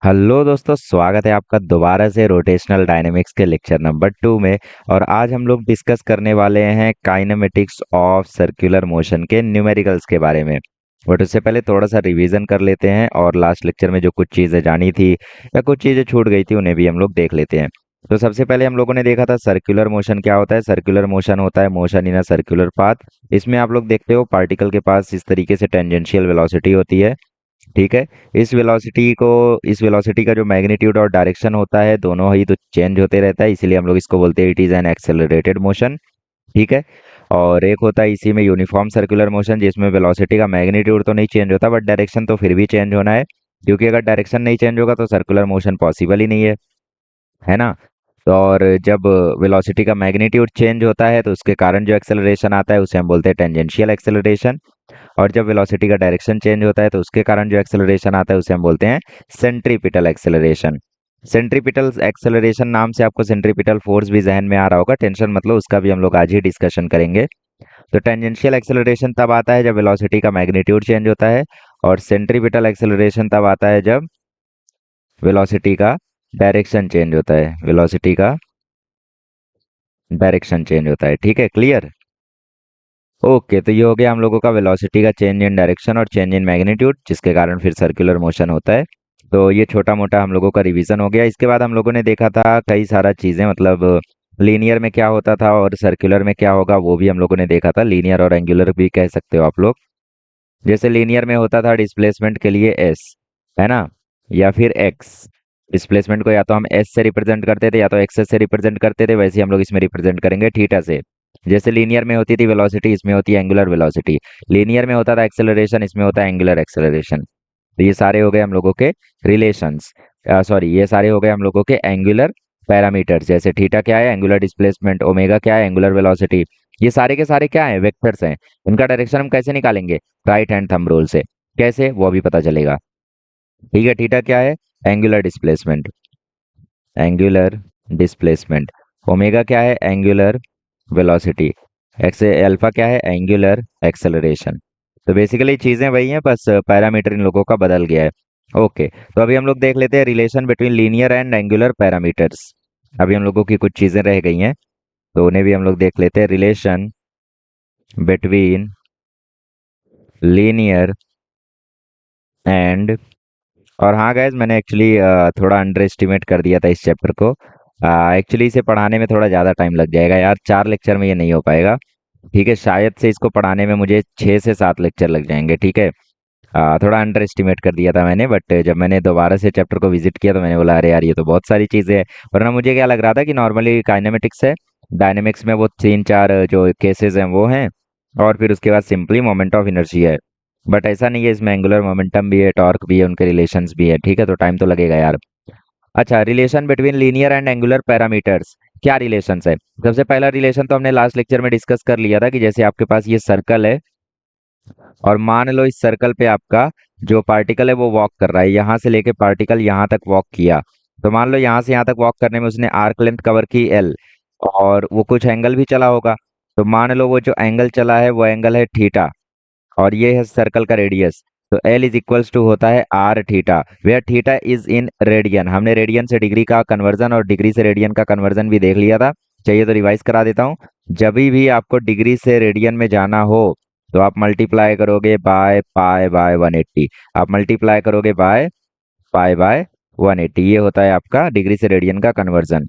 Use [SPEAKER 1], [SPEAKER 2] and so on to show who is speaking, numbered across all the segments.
[SPEAKER 1] Hello दोस्तों, स्वागत है आपका दोबारा से रोटेशनल डायनेमिक्स के लेक्चर नंबर 2 में। और आज हम लोग डिस्कस करने वाले हैं काइनेमेटिक्स ऑफ सर्कुलर मोशन के न्यूमेरिकल्स के बारे में। बट उससे पहले थोड़ा सा रिवीजन कर लेते हैं और लास्ट लेक्चर में जो कुछ चीज़ें जानी थी या कुछ चीज़ें छूट गई थी उन्हें भी हम लोग देख लेते हैं। तो सबसे पहले हम लोगों ने देखा था सर्कुलर मोशन क्या होता है। सर्कुलर मोशन होता है motion in a circular path. इसमें आप लोग देखते हो पार्टिकल के पास इस तरीके से टेंजेंशियल वेलोसिटी होती है। ठीक है। इस वेलोसिटी का जो मैग्नीट्यूड और डायरेक्शन होता है दोनों ही तो चेंज होते रहता है, इसीलिए हम लोग इसको बोलते हैं it is an accelerated motion. ठीक है। और एक होता है इसी में यूनिफॉर्म सर्कुलर मोशन, जिसमें वेलोसिटी का मैग्नीट्यूड तो नहीं चेंज होता बट डायरेक्शन तो फिर भी चेंज होना है, क्योंकि अगर डायरेक्शन नहीं चेंज होगा तो सर्कुलर मोशन पॉसिबल ही नहीं है ना। तो और जब वेलोसिटी का मैग्नीट्यूड चेंज होता है तो उसके कारण जो एक्सेलरेशन आता है उसे हम बोलते हैं टेंजेंशियल एक्सेलरेशन। और जब वेलोसिटी का डायरेक्शन चेंज होता है तो उसके कारण जो एक्सेलरेशन आता है उसे हम बोलते हैं सेंट्रीपिटल एक्सेलरेशन। सेंट्रीपिटल एक्सेलरेशन नाम से आपको सेंट्रीपिटल फोर्स भी जहन में आ रहा होगा, टेंशन मतलब उसका भी हम लोग आज ही डिस्कशन करेंगे। तो टेंजेंशियल एक्सेलरेशन तब आता है जब वेलोसिटी का मैग्नीट्यूड चेंज होता है, और सेंट्रीपिटल एक्सेलरेशन तब आता है जब वेलोसिटी का डायरेक्शन चेंज होता है। वेलोसिटी का डायरेक्शन चेंज होता है। ठीक है, क्लियर। ओके, तो ये हो गया हम लोगों का वेलोसिटी का चेंज इन डायरेक्शन और चेंज इन मैग्नीट्यूड, जिसके कारण फिर सर्कुलर मोशन होता है। तो ये छोटा मोटा हम लोगों का रिवीजन हो गया। इसके बाद हम लोगों ने देखा था कई सारा चीज़ें, मतलब लीनियर में क्या होता था और सर्कुलर में क्या होगा वो भी हम लोगों ने देखा था। लीनियर और एंगुलर भी कह सकते हो आप लोग। जैसे लीनियर में होता था डिस्प्लेसमेंट के लिए एस, है ना, या फिर एक्स। डिस्प्लेसमेंट को या तो हम एस से रिप्रेजेंट करते थे या तो एक्स से रिप्रेजेंट करते थे, वैसे ही हम लोग इसमें रिप्रेजेंट करेंगे थीटा से। जैसे लीनियर में होती थी वेलोसिटी, इसमें होती है एंगुलर वेलोसिटी। लीनियर में होता था एक्सेलरेशन, इसमें होता है एंगुलर एक्सेलरेशन। तो ये सारे हो गए हम लोगों के रिलेशंस। सॉरी, ये सारे हो गए हम लोगों के एंगुलर पैरामीटर्स। जैसे थीटा क्या है, एंगुलर डिस्प्लेसमेंट। ओमेगा क्या है, एंगुलर वेलोसिटी। ये सारे के सारे क्या है, वेक्टर्स हैं। इनका डायरेक्शन हम कैसे निकालेंगे, राइट हैंड थंब रूल से। कैसे, वो भी पता चलेगा। ठीक है, थीटा क्या है, angular displacement. Angular displacement. Omega क्या है, एंगुलर वेलोसिटी। एक्स अल्फा क्या है, एंगुलर एक्सेलरेशन। तो बेसिकली चीजें वही हैं, बस पैरामीटर इन लोगों का बदल गया है। ओके, तो अभी हम लोग देख लेते हैं relation between linear and angular parameters. अभी हम लोगों की कुछ चीजें रह गई हैं, तो उन्हें भी हम लोग देख लेते हैं। रिलेशन बिटवीन लीनियर एंड, और हाँ गाइज, मैंने एक्चुअली थोड़ा अंडर एस्टिमेट कर दिया था इस चैप्टर को। एक्चुअली इसे पढ़ाने में थोड़ा ज़्यादा टाइम लग जाएगा यार, 4 लेक्चर में ये नहीं हो पाएगा। ठीक है, शायद से इसको पढ़ाने में मुझे 6 से 7 लेक्चर लग जाएंगे। ठीक है। थोड़ा अंडर एस्टिमेट कर दिया था मैंने, बट जब मैंने दोबारा से चैप्टर को विजिट किया तो मैंने बोला अरे यार ये तो बहुत सारी चीज़ें हैं। वरना मुझे क्या लग रहा था कि नॉर्मली काइनेमेटिक्स है, डायनेमिक्स में वो 3 4 जो केसेस हैं वो हैं, और फिर उसके बाद सिंपली मोमेंट ऑफ इनर्शिया है। बट ऐसा नहीं है, इसमें एंगुलर मोमेंटम भी है, टॉर्क भी है, उनके रिलेशंस भी है। ठीक है, तो टाइम तो लगेगा यार। अच्छा, relation between linear and angular parameters. क्या रिलेशंस है। सबसे पहला रिलेशन तो हमने लास्ट लेक्चर में डिस्कस कर लिया था कि जैसे आपके पास ये सर्कल है, और मान लो इस सर्कल पे आपका जो पार्टिकल है वो वॉक कर रहा है, यहाँ से लेके पार्टिकल यहाँ तक वॉक किया। तो मान लो यहाँ से यहाँ तक वॉक करने में उसने आर्क लेंथ कवर की एल, और वो कुछ एंगल भी चला होगा। तो मान लो वो जो एंगल चला है वो एंगल है थीटा, और ये है सर्कल का रेडियस। तो एल इज इक्वल्स टू होता है R theta, where theta is in radian. हमने रेडियन से डिग्री का कन्वर्जन और डिग्री से रेडियन का कन्वर्जन भी देख लिया था। चाहिए तो रिवाइज करा देता हूँ। जब भी आपको डिग्री से रेडियन में जाना हो तो आप मल्टीप्लाई करोगे बाय पाई बाय 180। आप मल्टीप्लाई करोगे बाय पाई बाय 180, ये होता है आपका डिग्री से रेडियन का कन्वर्जन।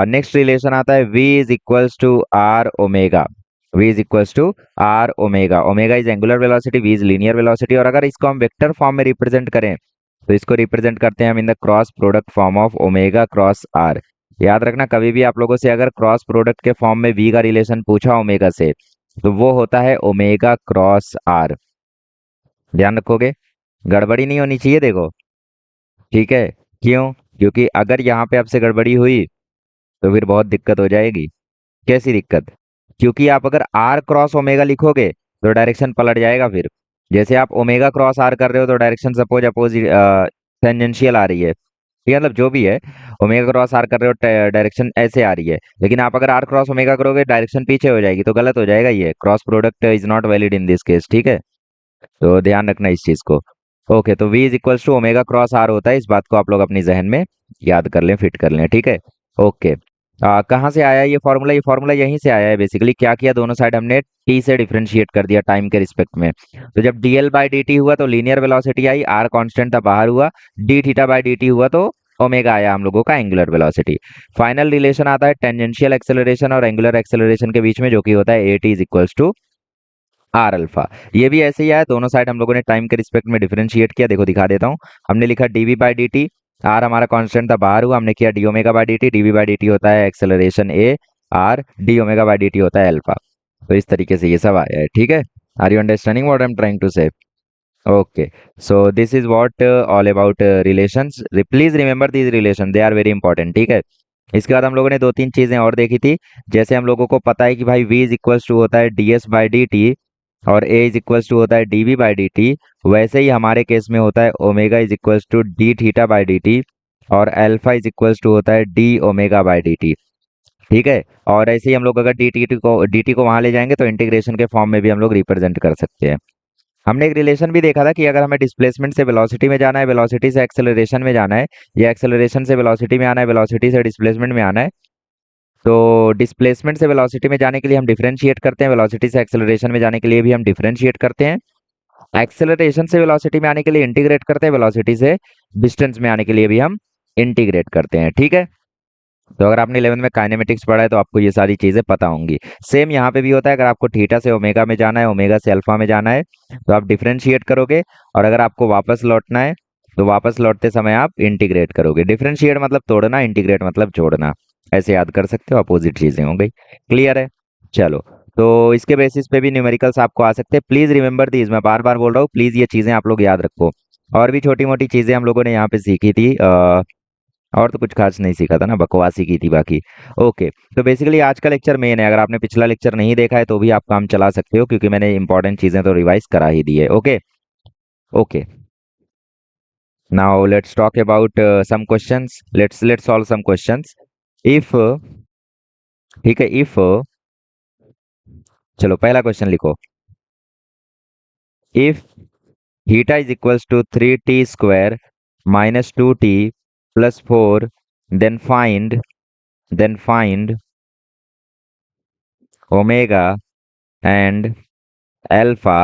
[SPEAKER 1] नेक्स्ट रिलेशन आता है v is equals to R omega. v is equals to R omega. Omega is angular velocity, v is linear velocity. और अगर इसको हम वेक्टर फॉर्म में रिप्रेजेंट करें तो इसको रिप्रेजेंट करते हैं हम in the cross product form of omega cross R. याद रखना, कभी भी आप लोगों से अगर क्रॉस प्रोडक्ट के फॉर्म में v का रिलेशन पूछा ओमेगा से तो वो होता है ओमेगा क्रॉस आर। ध्यान रखोगे, गड़बड़ी नहीं होनी चाहिए, देखो। ठीक है। क्यों, क्योंकि अगर यहाँ पे आपसे गड़बड़ी हुई तो फिर बहुत दिक्कत हो जाएगी। कैसी दिक्कत, क्योंकि आप अगर आर क्रॉस ओमेगा लिखोगे तो डायरेक्शन पलट जाएगा। फिर जैसे आप ओमेगा क्रॉस आर कर रहे हो तो डायरेक्शन सपोज अपोजिट टेंजेंशियल आ रही है, ठीक है, मतलब जो भी है। ओमेगा क्रॉस आर कर रहे हो डायरेक्शन ऐसे आ रही है, लेकिन आप अगर आर क्रॉस ओमेगा करोगे डायरेक्शन पीछे हो जाएगी, तो गलत हो जाएगा। ये cross product is not valid in this case. ठीक है, तो ध्यान रखना इस चीज को। ओके, तो v is equals to omega cross R होता है, इस बात को आप लोग अपनी जहन में याद कर लें, फिट कर लें, ठीक है। ओके, कहाँ से आया ये फॉर्मूला यहीं से आया है बेसिकली। क्या किया, दोनों साइड हमने t से डिफरेंशिएट कर दिया टाइम के रिस्पेक्ट में। तो जब dl बाई dt हुआ तो लीनियर वेलोसिटी आई, r कांस्टेंट था बाहर हुआ, d थीटा बाई dt हुआ तो ओमेगा आया हम लोगों का एंगुलर वेलोसिटी। फाइनल रिलेशन आता है टेंजेंशियल एक्सेलरेशन और एंगुलर एक्सेलरेशन के बीच में, जो कि होता है at is equals to R alpha. ये भी ऐसे ही आया, दोनों साइड हम लोगों ने टाइम के रिस्पेक्ट में डिफरेंशिएट किया। देखो दिखा देता हूँ, हमने लिखा DV by D T, R हमारा कांस्टेंट था बाहर हुआ, हमने किया D omega by D T, DV by D T होता है acceleration A, R D omega by D T होता है अल्फा। तो इस तरीके से ये सब आया है, ठीक है। Are you understanding what I am trying to say? Okay, so this is what all about relations. Please remember these relation, they are very important, ठीक है। इसके बाद हम लोगों ने दो तीन चीजें और देखी थी। जैसे हम लोगों को पता है कि भाई v इज इक्वल्स टू होता है D S by D T और a इज इक्वल्स टू होता है D V by D T. वैसे ही हमारे केस में होता है omega is equals to D theta by D T और अल्फा इज इक्वल्स टू होता है D omega by D T, ठीक है। और ऐसे ही हम लोग अगर डी टी को वहां ले जाएंगे तो इंटीग्रेशन के फॉर्म में भी हम लोग रिप्रेजेंट कर सकते हैं। हमने एक रिलेशन भी देखा था कि अगर हमें डिस्प्लेसमेंट से वेलोसिटी में जाना है, वेलोसिटी से एक्सेलरेशन में जाना है, या एक्सेलरेशन से वेलोसिटी में आना है, वेलोसिटी से डिस्प्लेसमेंट में आना है, तो डिस्प्लेसमेंट से वेलोसिटी में जाने के लिए हम डिफरेंशिएट करते हैं, वेलोसिटी से एक्सेलरेशन में जाने के लिए भी हम डिफरेंशिएट करते हैं, एक्सेलरेशन से वेलोसिटी में आने के लिए इंटीग्रेट करते हैं, वेलोसिटी से डिस्टेंस में आने के लिए भी हम इंटीग्रेट करते हैं, ठीक है। तो अगर आपने 11th में काइनेमेटिक्स पढ़ा है तो आपको ये सारी चीजें पता होंगी। सेम यहाँ पे भी होता है, अगर आपको थीटा से ओमेगा में जाना है, ओमेगा से अल्फा में जाना है, तो आप डिफरेंशिएट करोगे, और अगर आपको वापस लौटना है तो वापस लौटते समय आप इंटीग्रेट करोगे। डिफरेंशिएट मतलब तोड़ना, इंटीग्रेट मतलब जोड़ना, ऐसे याद कर सकते हो, अपोजिट चीजें हो गई। क्लियर है? चलो, तो इसके बेसिस पे भी न्यूमेरिकल्स आपको आ सकते हैं। प्लीज रिमेंबर दीज, मैं बार बार बोल रहा हूँ, प्लीज ये चीजें आप लोग याद रखो। और भी छोटी मोटी चीजें हम लोगों ने यहाँ पे सीखी थी, और तो कुछ खास नहीं सीखा था ना, बकवासी की थी बाकी। ओके, तो बेसिकली आज का लेक्चर मेन है, अगर आपने पिछला लेक्चर नहीं देखा है तो भी आप काम चला सकते हो, क्योंकि मैंने इंपॉर्टेंट चीजें तो रिवाइज करा ही दी है। Okay okay, now let's talk about some questions, let's solve some questions. If, ठीक है, इफ, चलो पहला क्वेश्चन लिखो। If theta is equals to 3t² minus 2t plus 4, then find omega and alpha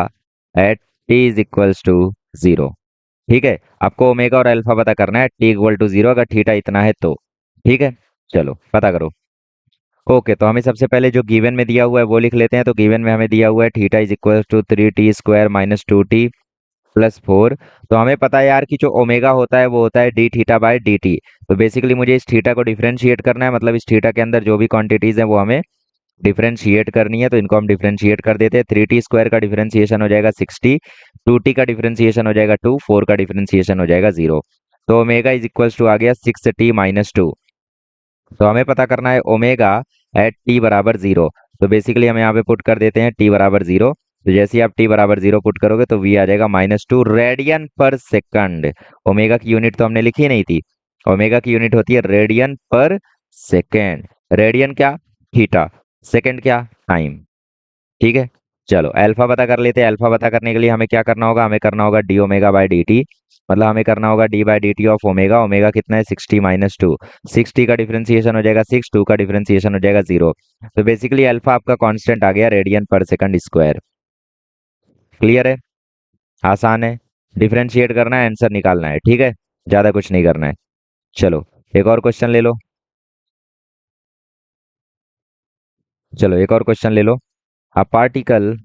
[SPEAKER 1] at T is equals to 0, ठीक है। आपको omega और alpha पता करना है टी इक्वल टू 0, अगर थीटा इतना है तो, ठीक है। चलो पता करो। ओके, तो हमें सबसे पहले जो गिवन में दिया हुआ है वो लिख लेते हैं। तो गिवन में हमें दिया हुआ है theta is equal to 3t² minus 2t plus 4। तो हमें पता है यार कि जो ओमेगा होता है वो होता है D theta by D T. तो बेसिकली मुझे इस थीटा को डिफरेंशिएट करना है, मतलब इस थीटा के अंदर जो भी क्वांटिटीज है वो हमें डिफरेंशिएट करनी है। तो इनको हम डिफरेंशिएट कर देते हैं। 3t² का डिफरेंशिएशन हो जाएगा 60, 2t का डिफरेंशिएशन हो जाएगा 2, 4 का डिफरेंशिएशन हो जाएगा 0। तो ओमेगा इज इक्वल्स टू आ गया 6t माइनस 2। तो हमें पता करना है ओमेगा एट टी बराबर 0। तो बेसिकली हम यहाँ पे पुट कर देते हैं टी बराबर 0। तो जैसे ही आप टी बराबर 0 पुट करोगे तो वी आ जाएगा -2 रेडियन पर सेकंड। ओमेगा की यूनिट तो हमने लिखी नहीं थी, ओमेगा की यूनिट होती है रेडियन पर सेकेंड। रेडियन क्या? थीटा। सेकंड क्या? टाइम, ठीक है। चलो अल्फा पता कर लेते हैं। अल्फा पता करने के लिए हमें क्या करना होगा, हमें करना होगा D omega by D T, मतलब हमें करना होगा D by D T of omega. Omega कितना है? 60 माइनस 2। 60 का डिफरेंशिएशन हो जाएगा 6, 2 का डिफरेंशिएशन हो जाएगा 0। तो बेसिकली अल्फा आपका कांस्टेंट आ गया radian per second square. Clear है? आसान है, डिफरेंशिएट करना है, आंसर निकालना है, ठीक है, ज्यादा कुछ नहीं करना है। चलो एक और क्वेश्चन ले लो। चलो एक और क्वेश्चन ले लो। अ पार्टिकल,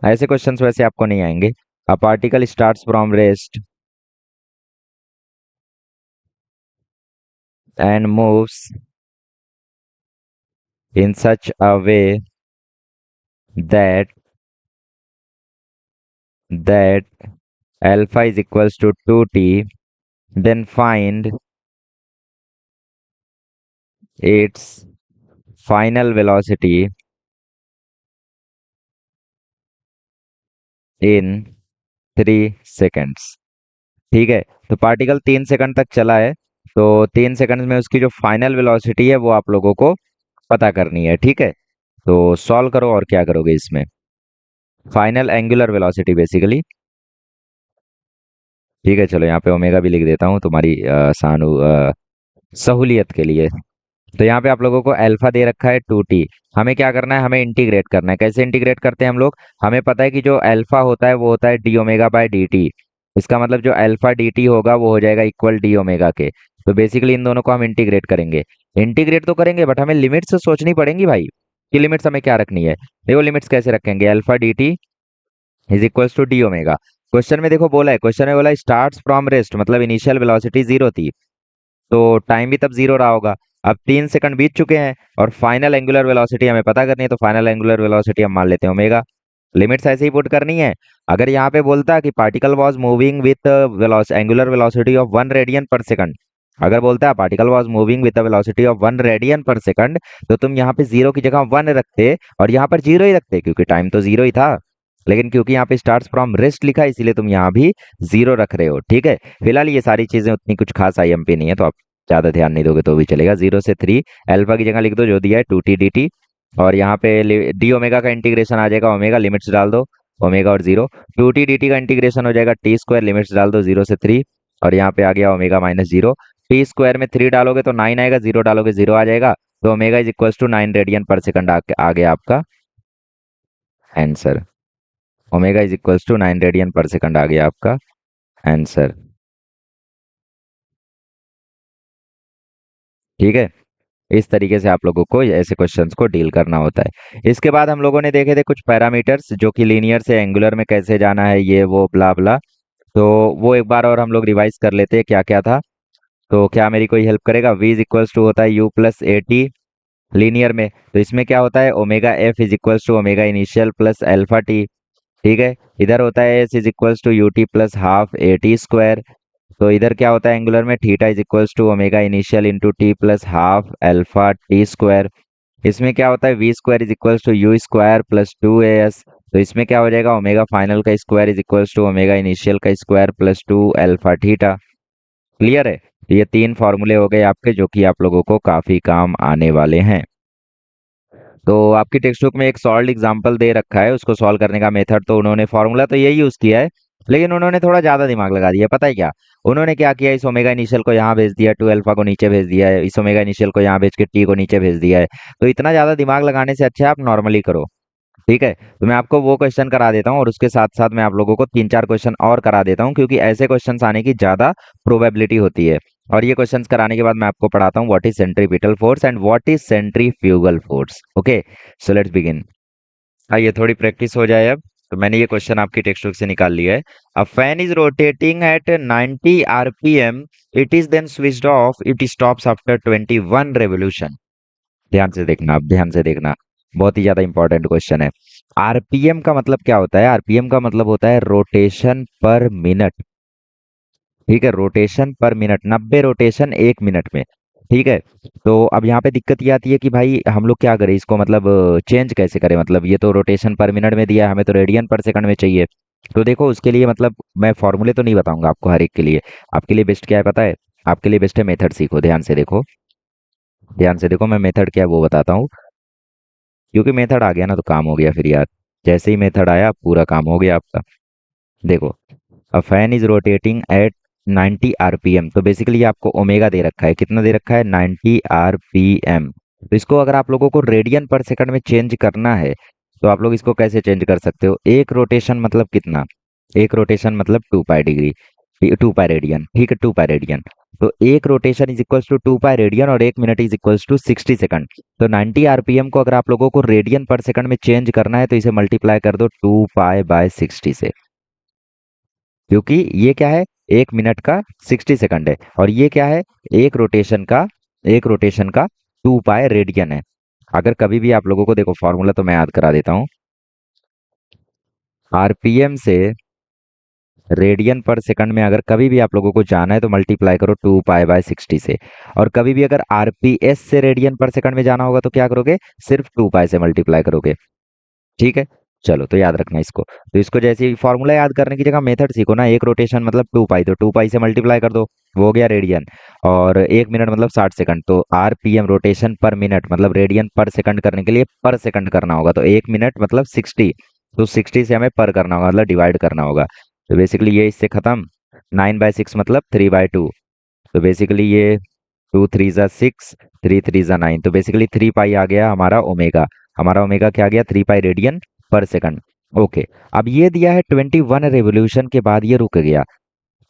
[SPEAKER 1] ऐसे क्वेश्चंस वैसे आपको नहीं आएंगे। A particle starts from rest and moves in such a way that that alpha is equals to 2t, then find its final velocity in 3 seconds, ठीक है। तो पार्टिकल 3 सेकंड तक चला है, तो 3 सेकंड में उसकी जो फाइनल वेलोसिटी है वो आप लोगों को पता करनी है, ठीक है। तो सॉल्व करो, और क्या करोगे इसमें, फाइनल एंगुलर वेलोसिटी बेसिकली। ठीक है, चलो यहाँ पे ओमेगा भी लिख देता हूँ तुम्हारी सहूलियत के लिए। तो यहाँ पे आप लोगों को अल्फा दे रखा है 2t। हमें क्या करना है, हमें इंटीग्रेट करना है। कैसे इंटीग्रेट करते हैं हम लोग? हमें पता है कि जो अल्फा होता है वो होता है D omega by D T. इसका मतलब जो अल्फा डी टी होगा वो हो जाएगा इक्वल डी ओमेगा के। तो बेसिकली इन दोनों को हम इंटीग्रेट करेंगे। इंटीग्रेट तो करेंगे बट हमें लिमिट्स तो सोचनी पड़ेंगी भाई, कि लिमिट्स हमें क्या रखनी है। देखो लिमिट्स कैसे रखेंगे, alpha D T is equals to D omega. Question में देखो बोला है, क्वेश्चन में बोला स्टार्ट्स फ्रॉम रेस्ट, मतलब इनिशियल वेलोसिटी जीरो थी, तो टाइम भी तब जीरो रहा होगा। अब 3 सेकंड बीत चुके हैं और फाइनल एंगुलर वेलोसिटी हमें पता करनी है, तो फाइनल एंगुलर वेलोसिटी हम मान लेते हैं ओमेगा। लिमिट्स ऐसे ही पुट करनी है। अगर यहाँ पे बोलता कि particle was moving with angular velocity of 1 radian per second, अगर बोलता है particle was moving with the velocity of 1 radian per second, तो तुम यहाँ पे जीरो की जगह 1 रखते और यहाँ पर जीरो ही रखते, क्योंकि टाइम तो जीरो ही था। लेकिन क्योंकि यहाँ पे स्टार्ट फ्रॉम रेस्ट लिखा है इसीलिए तुम यहाँ भी जीरो रख रहे हो। ठीक है, फिलहाल ये सारी चीजें उतनी कुछ खास आईएमपी नहीं है, तो आप ज्यादा ध्यान नहीं दोगे तो भी चलेगा। 0 से 3 अल्फा की जगह लिख दो जो दिया है 2t dt। और यहाँ पे डी ओमेगा का इंटीग्रेशन आ जाएगा, ओमेगा लिमिट्स डाल दो, ओमेगा और जीरो। 2t dt का इंटीग्रेशन हो जाएगा टी स्क्वायर, लिमिट्स डाल दो 0 से 3, और यहाँ पे आ गया omega minus zero. T square में 3 डालोगे तो 9 आएगा, जीरो डालोगे जीरो आ जाएगा। तो omega is equals to 9 radian per second आ गया आपका answer. Omega is equals to 9 radian per second आ गया आपका आंसर। ठीक है, इस तरीके से आप लोगों को ऐसे क्वेश्चंस को डील करना होता है। इसके बाद हम लोगों ने देखे थे कुछ पैरामीटर्स, जो कि लीनियर से एंगुलर में कैसे जाना है, ये वो ब्ला ब्ला। तो वो एक बार और हम लोग रिवाइज कर लेते हैं क्या क्या था। तो क्या मेरी कोई हेल्प करेगा? v इज इक्वल्स टू होता है u plus A T linear में, तो इसमें क्या होता है omega F is equals to omega initial plus alpha T. ठीक है, इधर होता है s is equals to U T plus half A T square. तो इधर क्या होता है एंगुलर में, theta is equals to omega initial into T plus half alpha T square. इसमें क्या होता है V square is equals to you square plus 2as। तो इसमें क्या हो जाएगा ओमेगा फाइनल का square is equals to omega initial का square plus 2 alpha theta. Clear है? ये 3 फॉर्मूले हो गए आपके, जो कि आप लोगों को काफी काम आने वाले हैं। तो आपकी टेक्स्ट बुक में एक सॉल्व एग्जांपल दे रखा है, उसको सॉल्व करने का मेथड तो उन्होंने फॉर्मूला तो यही यूज किया है, लेकिन उन्होंने थोड़ा ज्यादा दिमाग लगा दिया। पता है क्या उन्होंने क्या किया, इस ओमेगा इनिशियल को यहाँ भेज दिया, 2 अल्फा को नीचे भेज दिया है, इस ओमेगा इनिशियल को यहाँ भेज के टी को नीचे भेज दिया है। तो इतना ज्यादा दिमाग लगाने से अच्छा है आप नॉर्मली करो। ठीक है, तो मैं आपको वो क्वेश्चन करा देता हूँ और उसके साथ साथ मैं आप लोगों को 3 4 क्वेश्चन और करा देता हूँ, क्योंकि ऐसे क्वेश्चंस आने की ज्यादा प्रोबेबिलिटी होती है। और ये क्वेश्चंस कराने के बाद मैं आपको पढ़ाता हूँ what is centripetal force and what is centrifugal force. Okay, so let's begin. आइए थोड़ी प्रैक्टिस हो जाए अब। तो मैंने ये क्वेश्चन आपकी टेक्स्ट बुक से निकाल लिया है। A fan is rotating at 90 RPM, it is then switched off, it stops after 21 revolution. ध्यान से देखना, आप ध्यान से देखना, बहुत ही ज्यादा इंपॉर्टेंट क्वेश्चन है। आरपीएम का मतलब क्या होता है? आरपीएम का मतलब होता है रोटेशन पर मिनट। ठीक है, रोटेशन पर मिनट, 90 रोटेशन 1 मिनट में। ठीक है, तो अब यहाँ पे दिक्कत ये आती है कि भाई हम लोग क्या करें इसको, मतलब चेंज कैसे करें? मतलब ये तो रोटेशन पर मिनट में दिया है, हमें तो रेडियन पर सेकंड में चाहिए। तो देखो उसके लिए मतलब मैं फॉर्मूले तो नहीं बताऊंगा आपको हर एक के लिए। आपके लिए बेस्ट क्या है पता है? आपके लिए बेस्ट है मेथड सीखो। ध्यान से देखो, ध्यान से देखो, मैं मेथड क्या है वो बताता हूँ। क्योंकि मेथड आ गया ना तो काम हो गया फिर यार। जैसे ही मेथड आया पूरा काम हो गया आपका। देखो, अ fan is rotating at 90 RPM, तो बेसिकली आपको ओमेगा दे रखा है, कितना दे रखा है 90 आरपीएम। तो इसको अगर आप लोगों को रेडियन पर सेकंड में चेंज करना है, तो आप लोग इसको कैसे चेंज कर सकते हो? एक रोटेशन मतलब कितना? एक रोटेशन मतलब 2 पाई डिग्री, 2 पाई रेडियन। ठीक है, 2 पाई रेडियन। तो एक rotation is equals to 2 pi radian और 1 minute is equals to 60 second. तो 90 आरपीएम को अगर आप लोगों को रेडियन पर सेकंड में चेंज करना है, तो इसे मल्टीप्लाई कर दो 2 पाई बाय 60 से, क्योंकि ये क्या है 1 मिनट का 60 सेकंड है, और ये क्या है एक रोटेशन का 2 पाई रेडियन है। अगर कभी भी आप लोगों को देखो फॉर्मूला तो मैं याद करा देता हूँ। आरपीएम से रेडियन पर सेकंड में अगर कभी भी आप लोगों को जाना है तो मल्टीप्लाई करो 2 पाई बाय 60 से। और कभी भी अगर आरपीएस से रेडियन पर सेकंड में जाना होगा तो क्या करोगे? सिर्फ 2 पाई से मल्टीप्लाई करोगे। ठीक है, चलो तो याद रखना इसको। तो इसको जैसे ही फॉर्मूला याद करने की जगह मेथड सीखो ना। एक रोटेशन मतलब 2 पाई, तो 2 पाई से मल्टीप्लाई कर दो, वो हो गया रेडियन। और 1 मिनट मतलब 60 सेकंड, तो आरपीएम रोटेशन पर मिनट मतलब रेडियन पर सेकंड करने के लिए पर सेकंड करना होगा, तो 1 मिनट मतलब 60। तो 60 से हमें पर करना होगा, मतलब डिवाइड करना होगा। तो बेसिकली ये इससे खत्म। 9/6 मतलब 3/2। तो बेसिकली ये 2 3 ज़ा 6, 3 3 ज़ा 9, तो बेसिकली 3 पाई आ गया हमारा ओमेगा। हमारा ओमेगा क्या आ गया? 3 पाई रेडियन पर सेकंड। ओके। अब ये दिया है 21 रेवोल्यूशन के बाद ये रुक गया।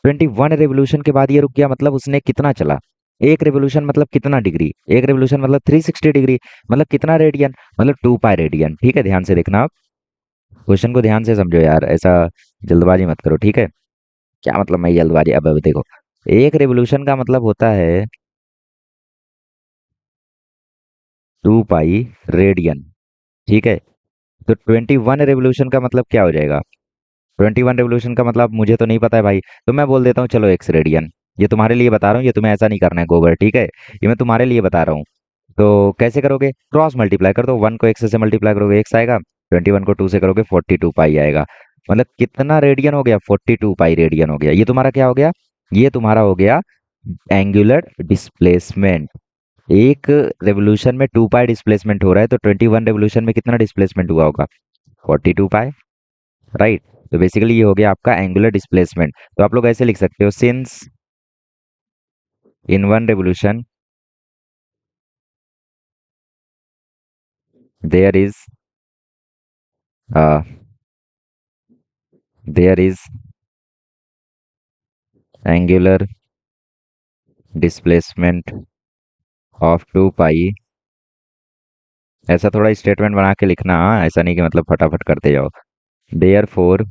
[SPEAKER 1] 21 रेवोल्यूशन के बाद ये रुक गया मतलब उसने कितना चला? एक रेवोल्यूशन मतलब कितना डिग्री? एक रेवोल्यूशन मतलब 360 डिग्री, मतलब कितना रेडियन? मतलब 2 पाई रेडियन। ठीक है, ध्यान से देखना आप, क्वेश्चन को ध्यान से समझो यार, ऐसा जल्दबाजी मत करो, ठीक है? क्या मतलब मैं जल्दबाजी? अब देखो, एक रेवोल्यूशन का मतलब होता है 2 पाई रेडियन। ठीक है, तो 21 रेवोल्यूशन का मतलब क्या हो जाएगा? 21 रेवोल्यूशन का मतलब मुझे तो नहीं पता है भाई, तो मैं बोल देता हूँ चलो X रेडियन। ये तुम्हारे लिए बता रहा हूँ, ये तुम्हें ऐसा नहीं करना है गोबर, ठीक है? ये मैं तुम्हारे लिए बता रहा हूँ। तो कैसे करोगे? क्रॉस मल्टीप्लाई कर दो, 1 को X से मल्टीप्लाई करोगे X आएगा, 21 को 2 से करोगे 42 पाई आएगा। मतलब कितना रेडियन हो गया? 42 पाई रेडियन हो गया। ये तुम्हारा क्या हो गया? ये तुम्हारा हो गया एंगुलर डिस्प्लेसमेंट। एक रेवोल्यूशन में 2 पाई डिस्प्लेसमेंट हो रहा है, तो 21 रेवोल्यूशन में कितना डिस्प्लेसमेंट हुआ होगा? 42 पाई, राइट? तो बेसिकली ये हो गया आपका एंगुलर डिस्प्लेसमेंट। तो आप लोग ऐसे लिख सकते हो, since in one revolution there is there is angular displacement of 2 pi. ऐसा थोड़ा स्टेटमेंट बना के लिखना, हाँ, ऐसा नहीं कि मतलब फटाफट करते जाओ। Therefore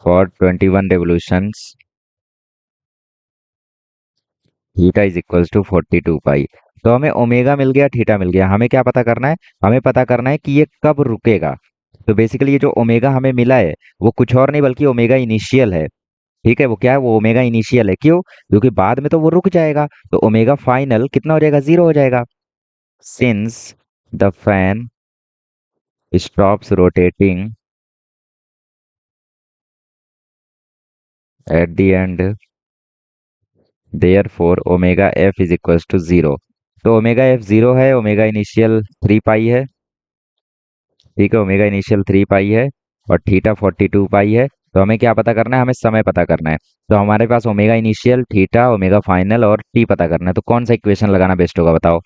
[SPEAKER 1] 21 revolutions theta is equals to 42 pi. तो हमें ओमेगा मिल गया, थीटा मिल गया, हमें क्या पता करना है? हमें पता करना है कि ये कब रुकेगा। तो बेसिकली ये जो ओमेगा हमें मिला है वो कुछ और नहीं बल्कि ओमेगा इनिशियल है। ठीक है, वो क्या है? वो ओमेगा इनिशियल है। क्यों? क्योंकि बाद में तो वो रुक जाएगा, तो ओमेगा फाइनल कितना हो जाएगा? 0 हो जाएगा। Since the fan stops rotating at the end therefore omega F is equals to 0। तो ओमेगा एफ 0 है, ओमेगा इनिशियल 3 पाई है। ठीक है, ओमेगा इनिशियल 3 पाई है और थीटा 42 पाई है। तो हमें क्या पता करना है? हमें समय पता करना है। तो हमारे पास omega initial, theta, omega final और टी पता करना है। तो कौन सा इक्वेशन लगाना बेस्ट होगा बताओ?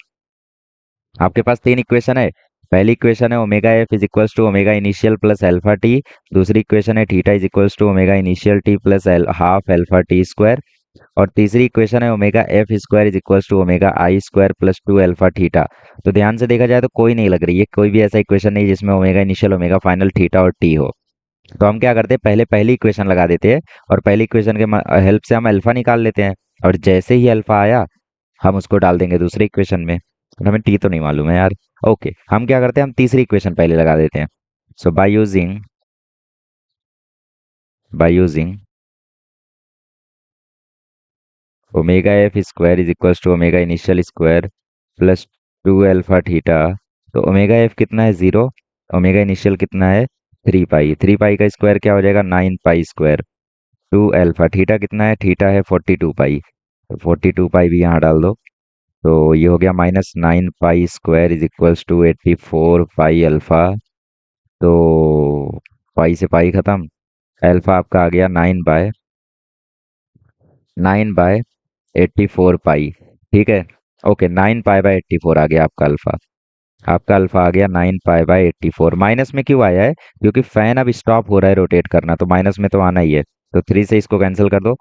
[SPEAKER 1] आपके पास तीन इक्वेशन है। पहली इक्वेशन है omega F is equals to omega initial plus alpha T. दूसरी इक्वेशन है theta is equals to omega initial T plus half alpha T square. और तीसरी इक्वेशन है omega F square is equals to omega I square plus 2 alpha theta. तो ध्यान से देखा जाए तो कोई नहीं लग रही है, कोई भी ऐसा इक्वेशन नहीं जिसमें omega initial, omega final, theta और टी हो। तो हम क्या करते हैं? पहले पहली इक्वेशन लगा देते हैं और पहली इक्वेशन के हेल्प से हम अल्फा निकाल लेते हैं। और जैसे ही अल्फा आया हम उसको डाल देंगे दूसरी इक्वेशन में। और हमें टी तो नहीं मालूम है यार। ओके, हम क्या करते हैं? हम तीसरी इक्वेशन पहले लगा देते हैं। So by using omega F square is equals to omega initial square plus 2 alpha theta. तो ओमेगा एफ कितना है? 0। ओमेगा इनिशियल कितना है? 3 पाई। 3 पाई का स्क्वायर क्या हो जाएगा? 9 पाई स्क्वायर। 2 अल्फा थीटा कितना है? थीटा है 42 पाई। तो 42 पाई भी यहाँ डाल दो। तो ये हो गया -9 pi square is equals to 84 pi alpha. तो पाई से पाई खत्म, अल्फा आपका आ गया 9/84 पाई। ठीक है, ओके, 9 पाई/84 आ गया आपका अल्फा। आपका अल्फा आ गया 9 पाई/84। माइनस में क्यों आया है? क्योंकि फैन अब स्टॉप हो रहा है रोटेट करना, तो माइनस में तो आना ही है। तो 3 से इसको कैंसिल कर दो।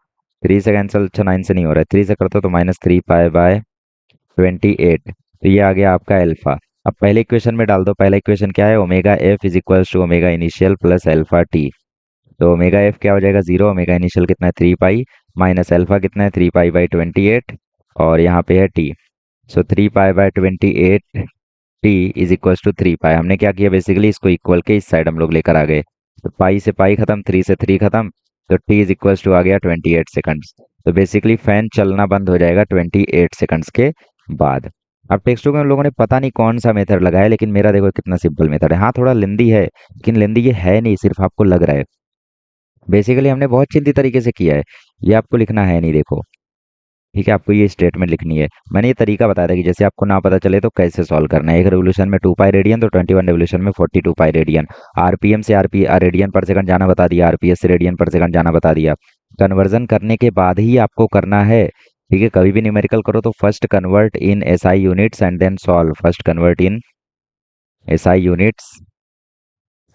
[SPEAKER 1] 3 से कैंसिल, अच्छा 9 से नहीं हो रहा है, 3 से कर दो तो -3 पाई/28। तो ये आ गया आपका अल्फा। अब पहले इक्वेशन में डाल दो। पहला इक्वेशन क्या है? Omega F is equals to omega initial plus alpha T. तो ओमेगा एफ क्या हो जाएगा? 0। ओमेगा इनिशियल कितना है? 3 पाई, माइनस अल्फा कितना है? 3 पाई/28। और यहाँ पे है टी। सो 3 पाई/28 T is equals to 3 pi. हमने क्या किया? बेसिकली इसको इक्वल के इस साइड हम लोग लेकर आ गए। तो पाई से पाई खत्म, 3 से 3 खत्म। तो टी इज इक्वल्स टू आ गया 28 सेकंड्स। तो बेसिकली फैन चलना बंद हो जाएगा 28 सेकंड्स के बाद। अब टेक्स्ट बुक में हम लोगों ने पता नहीं कौन सा मेथड लगाया, लेकिन मेरा देखो कितना सिंपल मेथड है। हाँ, थोड़ा लेंदी है, लेकिन लेंदी ये है नहीं, सिर्फ आपको लग रहा है। बेसिकली हमने बहुत चिंती तरीके से किया है, ये आपको लिखना है नहीं, देखो। ठीक है, आपको ये स्टेटमेंट लिखनी है। मैंने ये तरीका बताया था कि जैसे आपको ना पता चले तो कैसे सॉल्व करना है। एक रेवोल्यूशन में 2 पाई रेडियन, तो 21 रेवोल्यूशन में 42 पाई रेडियन। आरपीएम से आरपी रेडियन पर सेकंड जाना बता दिया, आरपीएस से रेडियन पर सेकंड जाना बता दिया। कन्वर्जन करने के बाद ही आपको करना है। ठीक है, कभी भी न्यूमेरिकल करो तो first convert in SI units and then solve. First convert in SI units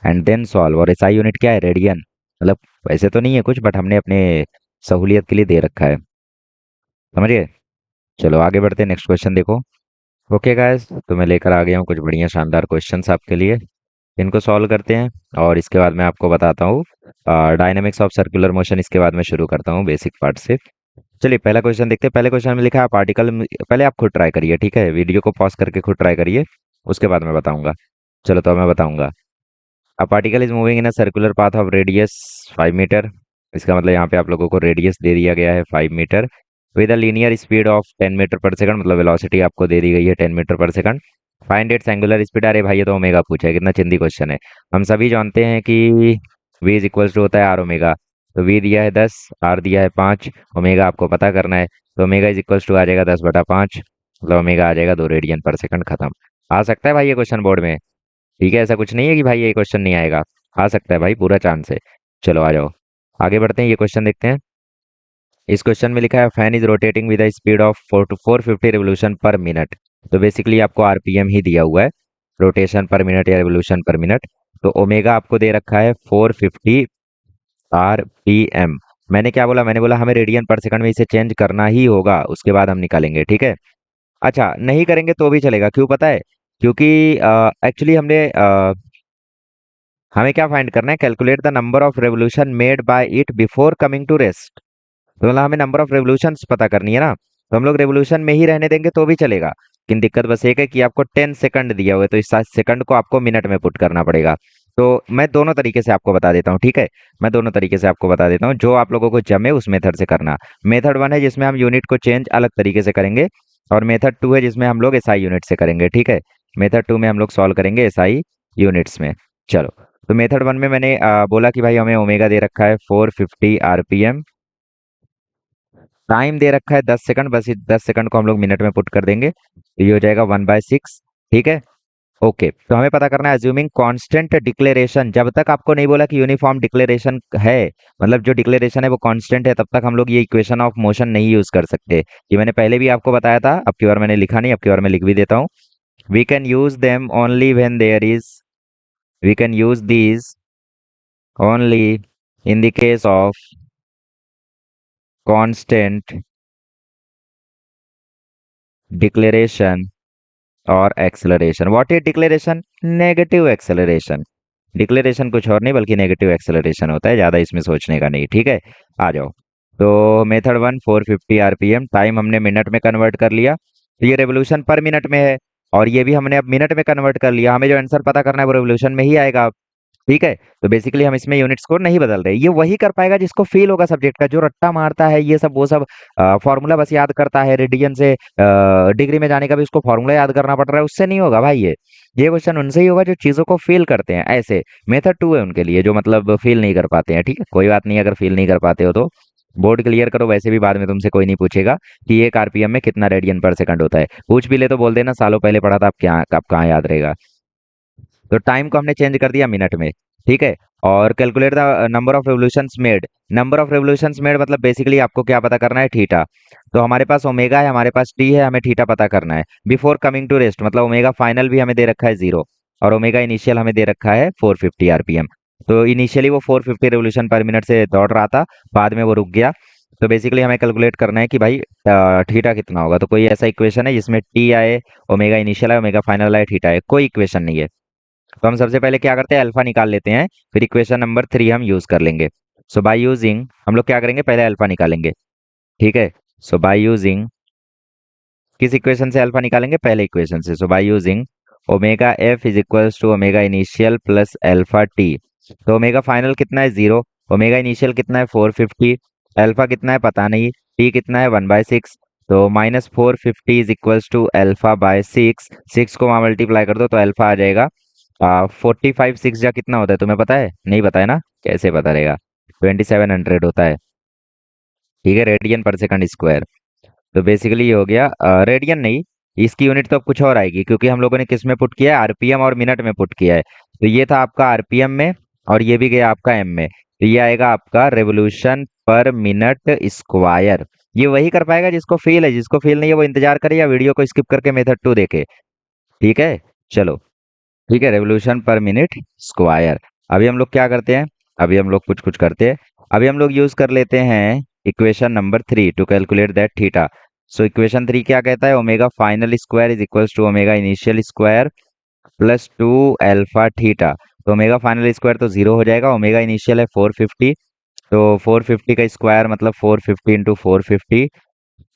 [SPEAKER 1] and then solve. और एसआई यूनिट क्या है? रेडियन। मतलब वैसे तो नहीं है कुछ, बट हमने अपने सहूलियत के लिए दे रखा है, समझिए। चलो आगे बढ़ते हैं, नेक्स्ट क्वेश्चन देखो। ओके गाइस, तो मैं लेकर आ गया हूँ कुछ बढ़िया शानदार क्वेश्चंस आपके लिए। इनको सॉल्व करते हैं और इसके बाद मैं आपको बताता हूँ डायनेमिक्स ऑफ सर्कुलर मोशन। इसके बाद मैं शुरू करता हूँ बेसिक पार्ट से। चलिए पहला क्वेश्चन देखते हैं। पहले क्वेश्चन में लिखा है पार्टिकल। पहले आप खुद ट्राई करिए, ठीक है, वीडियो को पॉज करके खुद ट्राई करिए, उसके बाद मैं बताऊंगा। चलो तो मैं बताऊंगा। A particle is moving in a circular path of radius 5 metre. इसका मतलब यहाँ पे आप लोगों को रेडियस दे दिया गया है 5 metre, with a linear speed of 10 metre per second. मतलब वेलोसिटी आपको दे दी गई है 10 metre per second. Find its angular speed. अरे भाई ये तो ओमेगा पूछा है, कितना चिंदी क्वेश्चन है। हम सभी जानते हैं कि v इज इक्वल्स टू होता है आर ओमेगा। तो v दिया है 10, r दिया है 5, ओमेगा आपको पता करना है। तो ओमेगा इज इक्वल्स टू आ जाएगा 10/5, मतलब ओमेगा आ जाएगा 2 रेडियन पर सेकंड। खत्म। आ सकता है भाई ये क्वेश्चन बोर्ड में। ठीक है, ऐसा कुछ नहीं है कि भाई ये क्वेश्चन नहीं आएगा। आ सकता है भाई, पूरा चांस है। चलो आ जाओ, आगे बढ़ते हैं, ये क्वेश्चन देखते हैं। इस क्वेश्चन में लिखा है fan is rotating with the speed of 4 to 450 revolution per minute. तो बेसिकली आपको आरपीएम ही दिया हुआ है, रोटेशन पर मिनट या रिवोल्यूशन पर मिनट। तो ओमेगा आपको दे रखा है 450 आरपीएम। मैंने क्या बोला? मैंने बोला हमें रेडियन पर सेकंड में इसे चेंज करना ही होगा, उसके बाद हम निकालेंगे, ठीक है। अच्छा, नहीं करेंगे तो भी चलेगा, क्यों पता है? क्योंकि एक्चुअली हमें क्या फाइंड करना है? Calculate the number of revolution made by it before coming to rest. तो मतलब हमें नंबर ऑफ रेवोल्यूशंस पता करनी है ना, तो हम लोग रेवोल्यूशन में ही रहने देंगे तो भी चलेगा। लेकिन दिक्कत बस एक है कि आपको 10 सेकंड दिया हुआ है, तो इस सेकंड को आपको मिनट में पुट करना पड़ेगा। तो मैं दोनों तरीके से आपको बता देता हूँ, ठीक है। मैं दोनों तरीके से आपको बता देता हूँ, जो आप लोगों को जमे उस मेथड से करना। मेथड 1 है जिसमें हम यूनिट को चेंज अलग तरीके से करेंगे, और मेथड 2 है जिसमें हम लोग एसआई यूनिट से करेंगे, ठीक है। मेथड 2 में हम लोग सॉल्व करेंगे एसआई यूनिट्स में। चलो, तो मेथड 1 में मैंने बोला कि भाई हमें ओमेगा दे रखा है 450 आरपीएम, टाइम दे रखा है 10 सेकंड। बस इस 10 सेकंड को हम लोग मिनट में पुट कर देंगे, तो ये हो जाएगा 1/6, ठीक है। ओके, तो हमें पता करना है अज्यूमिंग कांस्टेंट डिक्लेरेशन। जब तक आपको नहीं बोला कि यूनिफॉर्म डिक्लेरेशन है, मतलब जो डिक्लेरेशन है वो कांस्टेंट है, तब तक हम लोग ये इक्वेशन ऑफ मोशन नहीं यूज कर सकते। ये मैंने पहले भी आपको बताया था, अब की बार मैंने लिखा नहीं, अब की बार मैं लिख भी देता हूँ। We can use them only when there is, we can use these only in the case of constant deceleration और acceleration. What is deceleration? Negative acceleration. Deceleration कुछ और नहीं बल्कि नेगेटिव एक्सेलरेशन होता है, ज्यादा इसमें सोचने का नहीं, ठीक है। आ जाओ, तो मेथड 1 450 आरपीएम, टाइम हमने मिनट में कन्वर्ट कर लिया, तो ये रेवोल्यूशन पर मिनट में है, और ये भी हमने अब मिनट में कन्वर्ट कर लिया। हमें जो आंसर पता करना है वो रेवोल्यूशन में ही आएगा, ठीक है। तो बेसिकली हम इसमें यूनिट्स को नहीं बदल रहे। ये वही कर पाएगा जिसको फील होगा सब्जेक्ट का, जो रट्टा मारता है ये सब वो सब, फॉर्मूला बस याद करता है, रेडियन से डिग्री में जाने का भी उसको फॉर्मूला याद करना पड़ रहा है, उससे नहीं होगा भाई। ये क्वेश्चन उनसे ही होगा जो चीजों को फील करते हैं। ऐसे मेथड 2 है उनके लिए जो मतलब फील नहीं कर पाते हैं, ठीक है। कोई बात नहीं, अगर फील नहीं कर पाते हो तो बोर्ड क्लियर करो, वैसे भी बाद में तुमसे कोई नहीं पूछेगा कि एक आरपीएम में कितना रेडियन पर सेकंड होता है। पूछ भी ले तो बोल देना सालों पहले पढ़ा था, अब कहाँ याद रहेगा। तो टाइम को हमने चेंज कर दिया मिनट में, ठीक है। और calculate the number of revolutions made. Number of revolutions made मतलब बेसिकली आपको क्या पता करना है? थीटा। तो हमारे पास ओमेगा है, हमारे पास टी है, हमें थीटा पता करना है। बिफोर कमिंग टू रेस्ट मतलब ओमेगा फाइनल भी हमें दे रखा है 0, और ओमेगा इनिशियल हमें दे रखा है 450 आरपीएम। तो इनिशियली वो 450 रेवोल्यूशन पर मिनट से दौड़ रहा था, बाद में वो रुक गया। तो बेसिकली हमें कैलकुलेट करना है कि भाई थीटा कितना होगा। तो कोई ऐसा इक्वेशन है जिसमें टी आए, ओमेगा इनिशियल आए, ओमेगा फाइनल आए, थीटा आए? कोई इक्वेशन नहीं है। तो हम सबसे पहले क्या करते हैं? अल्फा निकाल लेते हैं, फिर इक्वेशन नंबर 3 हम यूज कर लेंगे। सो बाय यूजिंग हम लोग क्या करेंगे? पहले अल्फा निकालेंगे, ठीक है। सो बाय यूजिंग किस इक्वेशन से अल्फा निकालेंगे? पहले इक्वेशन से। So by using omega F is equals to omega initial plus alpha T. तो ओमेगा फाइनल कितना है? 0। ओमेगा इनिशियल कितना है? 450। अल्फा कितना है? पता नहीं। टी कितना है? 1/6। तो -450 is equals to alpha by 6। 6 को वहां मल्टीप्लाई कर दो तो अल्फा आ जाएगा 45। 6 जा कितना होता है तुम्हें पता है? नहीं पता है ना, कैसे पता रहेगा? 2700 होता है, ठीक है, रेडियन पर सेकंड स्क्वायर। तो बेसिकली ये हो गया रेडियन नहीं, इसकी यूनिट तो अब कुछ और आएगी क्योंकि हम लोगों ने किस में पुट किया है, आरपीएम और मिनट में पुट किया है। तो ये था आपका आरपीएम में और ये भी गया आपका एम में। तो ये आएगा आपका रेवोल्यूशन पर मिनट स्क्वायर। ये वही कर पाएगा जिसको फील है, जिसको फील नहीं है वो इंतजार करे या वीडियो को स्किप करके मेथड 2 देखे। ठीक है, चलो। ठीक है, रेवोल्यूशन पर मिनट स्क्वायर। अभी हम लोग क्या करते हैं, अभी हम लोग कुछ कुछ करते हैं। अभी हम लोग यूज कर लेते हैं equation number 3 to calculate that theta. So equation 3 क्या कहता है, omega final square is equals to omega initial square plus 2 alpha theta. तो ओमेगा फाइनल स्क्वायर तो जीरो हो जाएगा, ओमेगा इनिशियल है 450, तो 450 का स्क्वायर मतलब 450 इंटू 450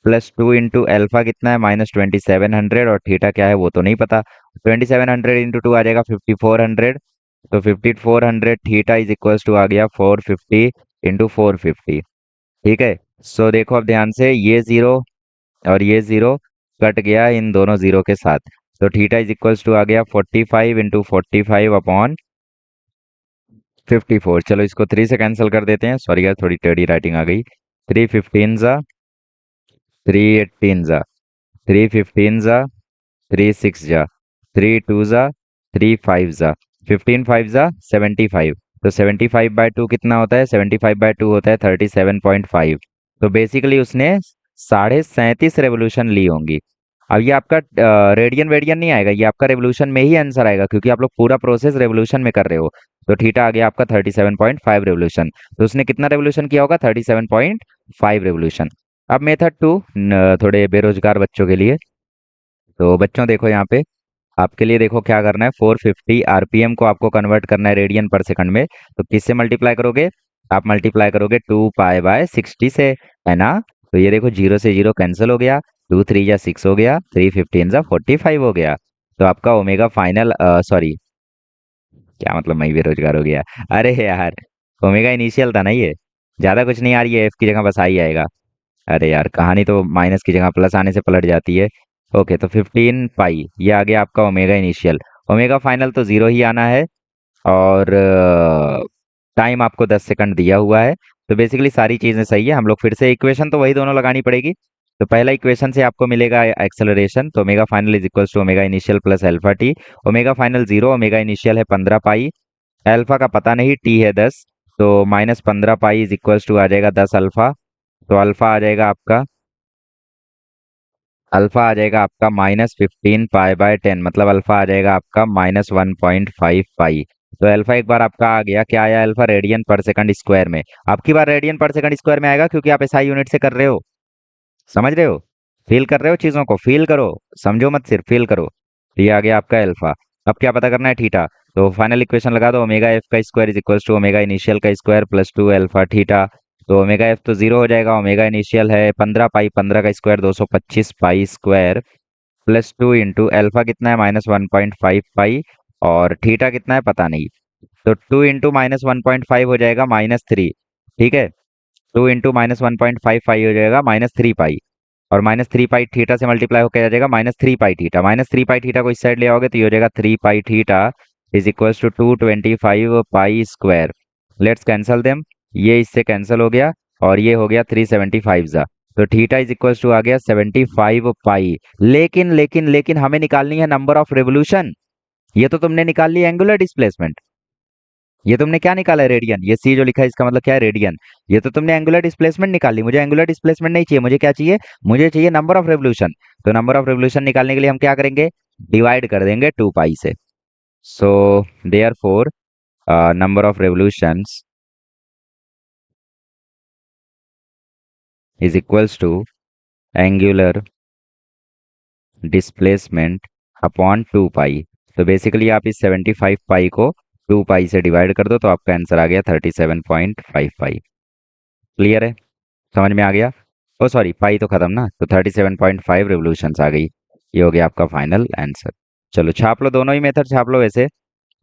[SPEAKER 1] प्लस 2 इंटू अल्फा कितना है -2700, और थीटा क्या है वो तो नहीं पता। 2700 इंटू 2 आ जाएगा 5400। तो 5400 थीटा इज इक्वल्स टू आ गया 450 इंटू 450। ठीक है। सो देखो अब ध्यान से, ये जीरो और ये जीरो कट गया इन दोनों जीरो के साथ। तो थीटा इज इक्वल्स टू आ गया 45 इंटू 45 अपॉन 54। चलो इसको 3 से कैंसिल कर देते हैं, सॉरी यार थोड़ी टेढ़ी राइटिंग आ गई। 3 15 जा, 3 18 जा, 3 15 जा, 3 6 जा, 3 2 जा, 3 5 जा, 15 5 जा 75। तो 75/2 कितना होता है, 75/2 होता है 37.5। तो बेसिकली उसने 37.5 रेवोल्यूशन ली होंगी। अब ये आपका रेडियन वेडियन नहीं आएगा, ये आपका रेवोल्यूशन में ही आंसर आएगा क्योंकि आप लोग पूरा प्रोसेस रेवोल्यूशन में कर रहे हो। तो थीटा आ गया आपका 37.5 रेवोल्यूशन। तो उसने कितना रेवोल्यूशन किया होगा, 37.5 रेवोल्यूशन। अब मेथड 2 थोड़े बेरोजगार बच्चों के लिए। तो बच्चों देखो यहाँ पे, आपके लिए देखो क्या करना है, 450 आरपीएम को आपको कन्वर्ट करना है रेडियन पर सेकंड में। तो किससे मल्टीप्लाई करोगे, आप मल्टीप्लाई करोगे 2 पाई/60 से, है ना। तो ये देखो जीरो से जीरो कैंसिल हो गया, 2 3 जा 6 हो गया, 3 15 जा 45 हो गया। तो आपका ओमेगा फाइनल, सॉरी क्या मतलब मैं ही बेरोजगार हो गया। अरे यार, ओमेगा इनिशियल था ना ये, ज्यादा कुछ नहीं आ रही है, एफ की जगह बस आई आएगा। अरे यार कहानी तो माइनस की जगह प्लस आने से पलट जाती है। ओके, तो 15 पाई ये आ गया आपका ओमेगा इनिशियल। ओमेगा फाइनल तो जीरो ही आना है, और टाइम आपको 10 सेकंड दिया हुआ है। तो बेसिकली सारी चीजें सही है, हम लोग फिर से इक्वेशन तो वही दोनों लगानी पड़ेगी। तो पहला इक्वेशन से आपको मिलेगा एक्सेलरेशन, तो omega final is equals to omega initial plus alpha T. Omega final zero, omega initial है 15 पाई, अल्फा का पता नहीं, टी है 10। तो -15 पाई इज इक्वल्स टू आ जाएगा 10 अल्फा। तो अल्फा आ जाएगा आपका -15 पाई/10, मतलब अल्फा आ जाएगा आपका -1.5 पाई। तो अल्फा एक बार आपका आ गया, क्या आया alpha, radian per second square में। आपकी बार रेडियन पर सेकंड स्क्वायर में आएगा क्योंकि आप एसआई यूनिट से कर रहे हो, समझ रहे हो, फील कर रहे हो चीजों को, फील करो, समझो मत सिर्फ फील करो। तो ये आ गया आपका अल्फा। अब क्या पता करना है, थीटा। तो फाइनल इक्वेशन लगा दो, ओमेगा एफ का square is equals to omega initial का स्क्वायर प्लस 2 अल्फा थीटा। तो ओमेगा एफ तो जीरो हो जाएगा, ओमेगा इनिशियल है 15 पाई, 15 का square 225 pi square plus 2 into alpha कितना है -1.5 पाई, और थीटा कितना है पता नहीं। तो 2 इंटू -1.5 हो जाएगा -3। ठीक है, 2 इंटू -1.5 पाई हो जाएगा -3 पाई, और -3 पाई थीटा से मल्टीप्लाई होकर आ जाएगा -3 पाई थीटा। -3 पाई थीटा को इस साइड ले आओगे तो ये हो जाएगा 3 pi theta is equals to 225 pi square. Let's cancel them, ये इससे कैंसिल हो गया, और ये हो गया 375 जा। तो थीटा इज इक्वल्स टू आ गया 75 पाई। लेकिन लेकिन लेकिन हमें निकालनी है नंबर ऑफ रेवोल्यूशन। ये तो तुमने निकाल ली एंगुलर डिस्प्लेसमेंट, ये तुमने क्या निकाला है, रेडियन। ये सी जो लिखा है इसका मतलब क्या है, रेडियन। ये तो तुमने एंगुलर डिस्प्लेसमेंट निकाल ली, मुझे एंगुलर डिस्प्लेसमेंट नहीं चाहिए, मुझे क्या चाहिए, मुझे चाहिए नंबर ऑफ रेवोल्यूशन। तो नंबर ऑफ रेवोल्यूशन निकालने के लिए हम क्या करेंगे, डिवाइड कर देंगे 2 पाई से। So therefore number of revolutions is equals to angular displacement upon 2 pi. तो बेसिकली आप इस 75 पाई को 2 पाई से डिवाइड कर दो तो आपका आंसर आ गया 37.5 पाई। क्लियर है, समझ में आ गया। ओ सॉरी, पाई तो खत्म ना, तो 37.5 रेवोल्यूशंस आ गई। ये हो गया आपका फाइनल आंसर। चलो छाप लो, दोनों ही मेथड छाप लो। वैसे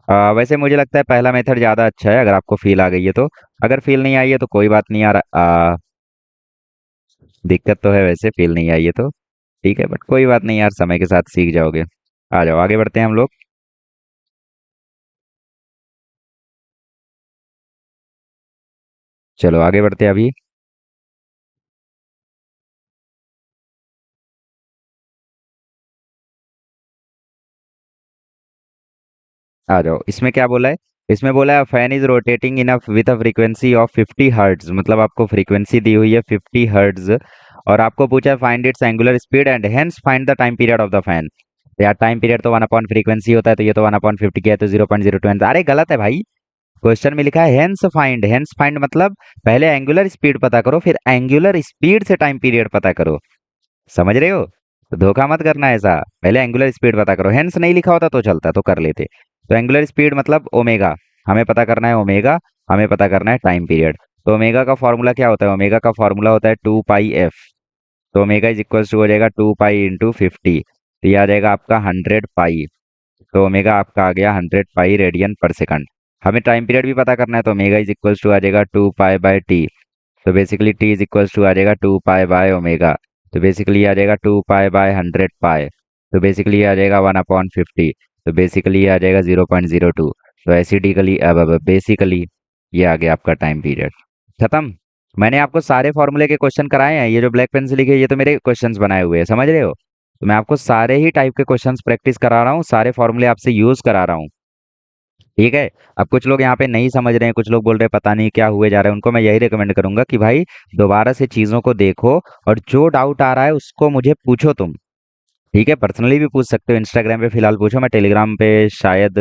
[SPEAKER 1] वैसे मुझे लगता है पहला मेथड ज़्यादा अच्छा है, अगर आपको फील आ गई है तो। अगर फील नहीं आई है तो कोई बात नहीं यार, दिक्कत तो है, वैसे फील नहीं आई है तो ठीक है, बट कोई बात नहीं यार, समय के साथ सीख जाओगे। आ जाओ आगे बढ़ते हैं हम लोग। चलो आगे बढ़ते हैं अभी। आ जाओ, इसमें क्या बोला है? इसमें बोला है fan is rotating in with a frequency of 50 hertz, मतलब आपको फ्रीक्वेंसी दी हुई है 50 हर्ट्ज, और आपको पूछा है find its angular speed and hence find the time period of the fan. यार टाइम पीरियड तो 1 अपॉन फ्रीक्वेंसी होता है, तो ये तो 1 अपॉन 50 किया है, तो 0.02। अरे गलत है भाई, क्वेश्चन में लिखा है हेंस फाइंड। हेंस फाइंड मतलब पहले एंगुलर स्पीड पता करो, फिर एंगुलर स्पीड से टाइम पीरियड पता करो। समझ रहे हो? तो धोखा मत करना ऐसा, पहले एंगुलर स्पीड पता करो। हेंस नहीं लिखा होता तो चलता, तो कर लेते। तो एंगुलर स्पीड मतलब ओमेगा, हमें पता करना है ओमेगा, हमें पता करना है टाइम पीरियड। तो ओमेगा का फॉर्मूला क्या होता है? ओमेगा का फॉर्मूला होता है 2 पाई एफ। तो ओमेगा इज इक्वल टू हो जाएगा 2 पाई इंटू 50, तो ये आ जाएगा आपका 100 पाई। तो ओमेगा आपका आ गया 100 पाई रेडियन पर सेकंड। हमें टाइम पीरियड भी पता करना है, तो ओमेगा इज इक्वल टू आ जाएगा 2 पाई बाय टी। तो basically T is equals to आ जाएगा 2 पाई बाय ओमेगा। तो बेसिकली आ जाएगा 2 पाई बाय 100 पाई। तो बेसिकली आ जाएगा 1 अपॉन 50। तो बेसिकली आ जाएगा 0.02। तो एसिडिकली अब बेसिकली ये आ गया आपका टाइम पीरियड। खत्म। मैंने आपको सारे फॉर्मूले के क्वेश्चन कराए हैं, ये जो ब्लैक पेन से लिखे हैं, ये तो मेरे क्वेश्चंस बनाए हुए हैं, समझ रहे हो? तो मैं आपको सारे ही टाइप के क्वेश्चंस प्रैक्टिस करा रहा हूँ, सारे फॉर्मूले आपसे यूज करा रहा हूँ। ठीक है। अब कुछ लोग यहाँ पे नहीं समझ रहे हैं, कुछ लोग बोल रहे हैं पता नहीं क्या हुए जा रहे हैं, उनको मैं यही रिकमेंड करूंगा कि भाई दोबारा से चीजों को देखो, और जो डाउट आ रहा है उसको मुझे पूछो तुम। ठीक है, पर्सनली भी पूछ सकते हो, इंस्टाग्राम पे फिलहाल पूछो, मैं टेलीग्राम पे शायद,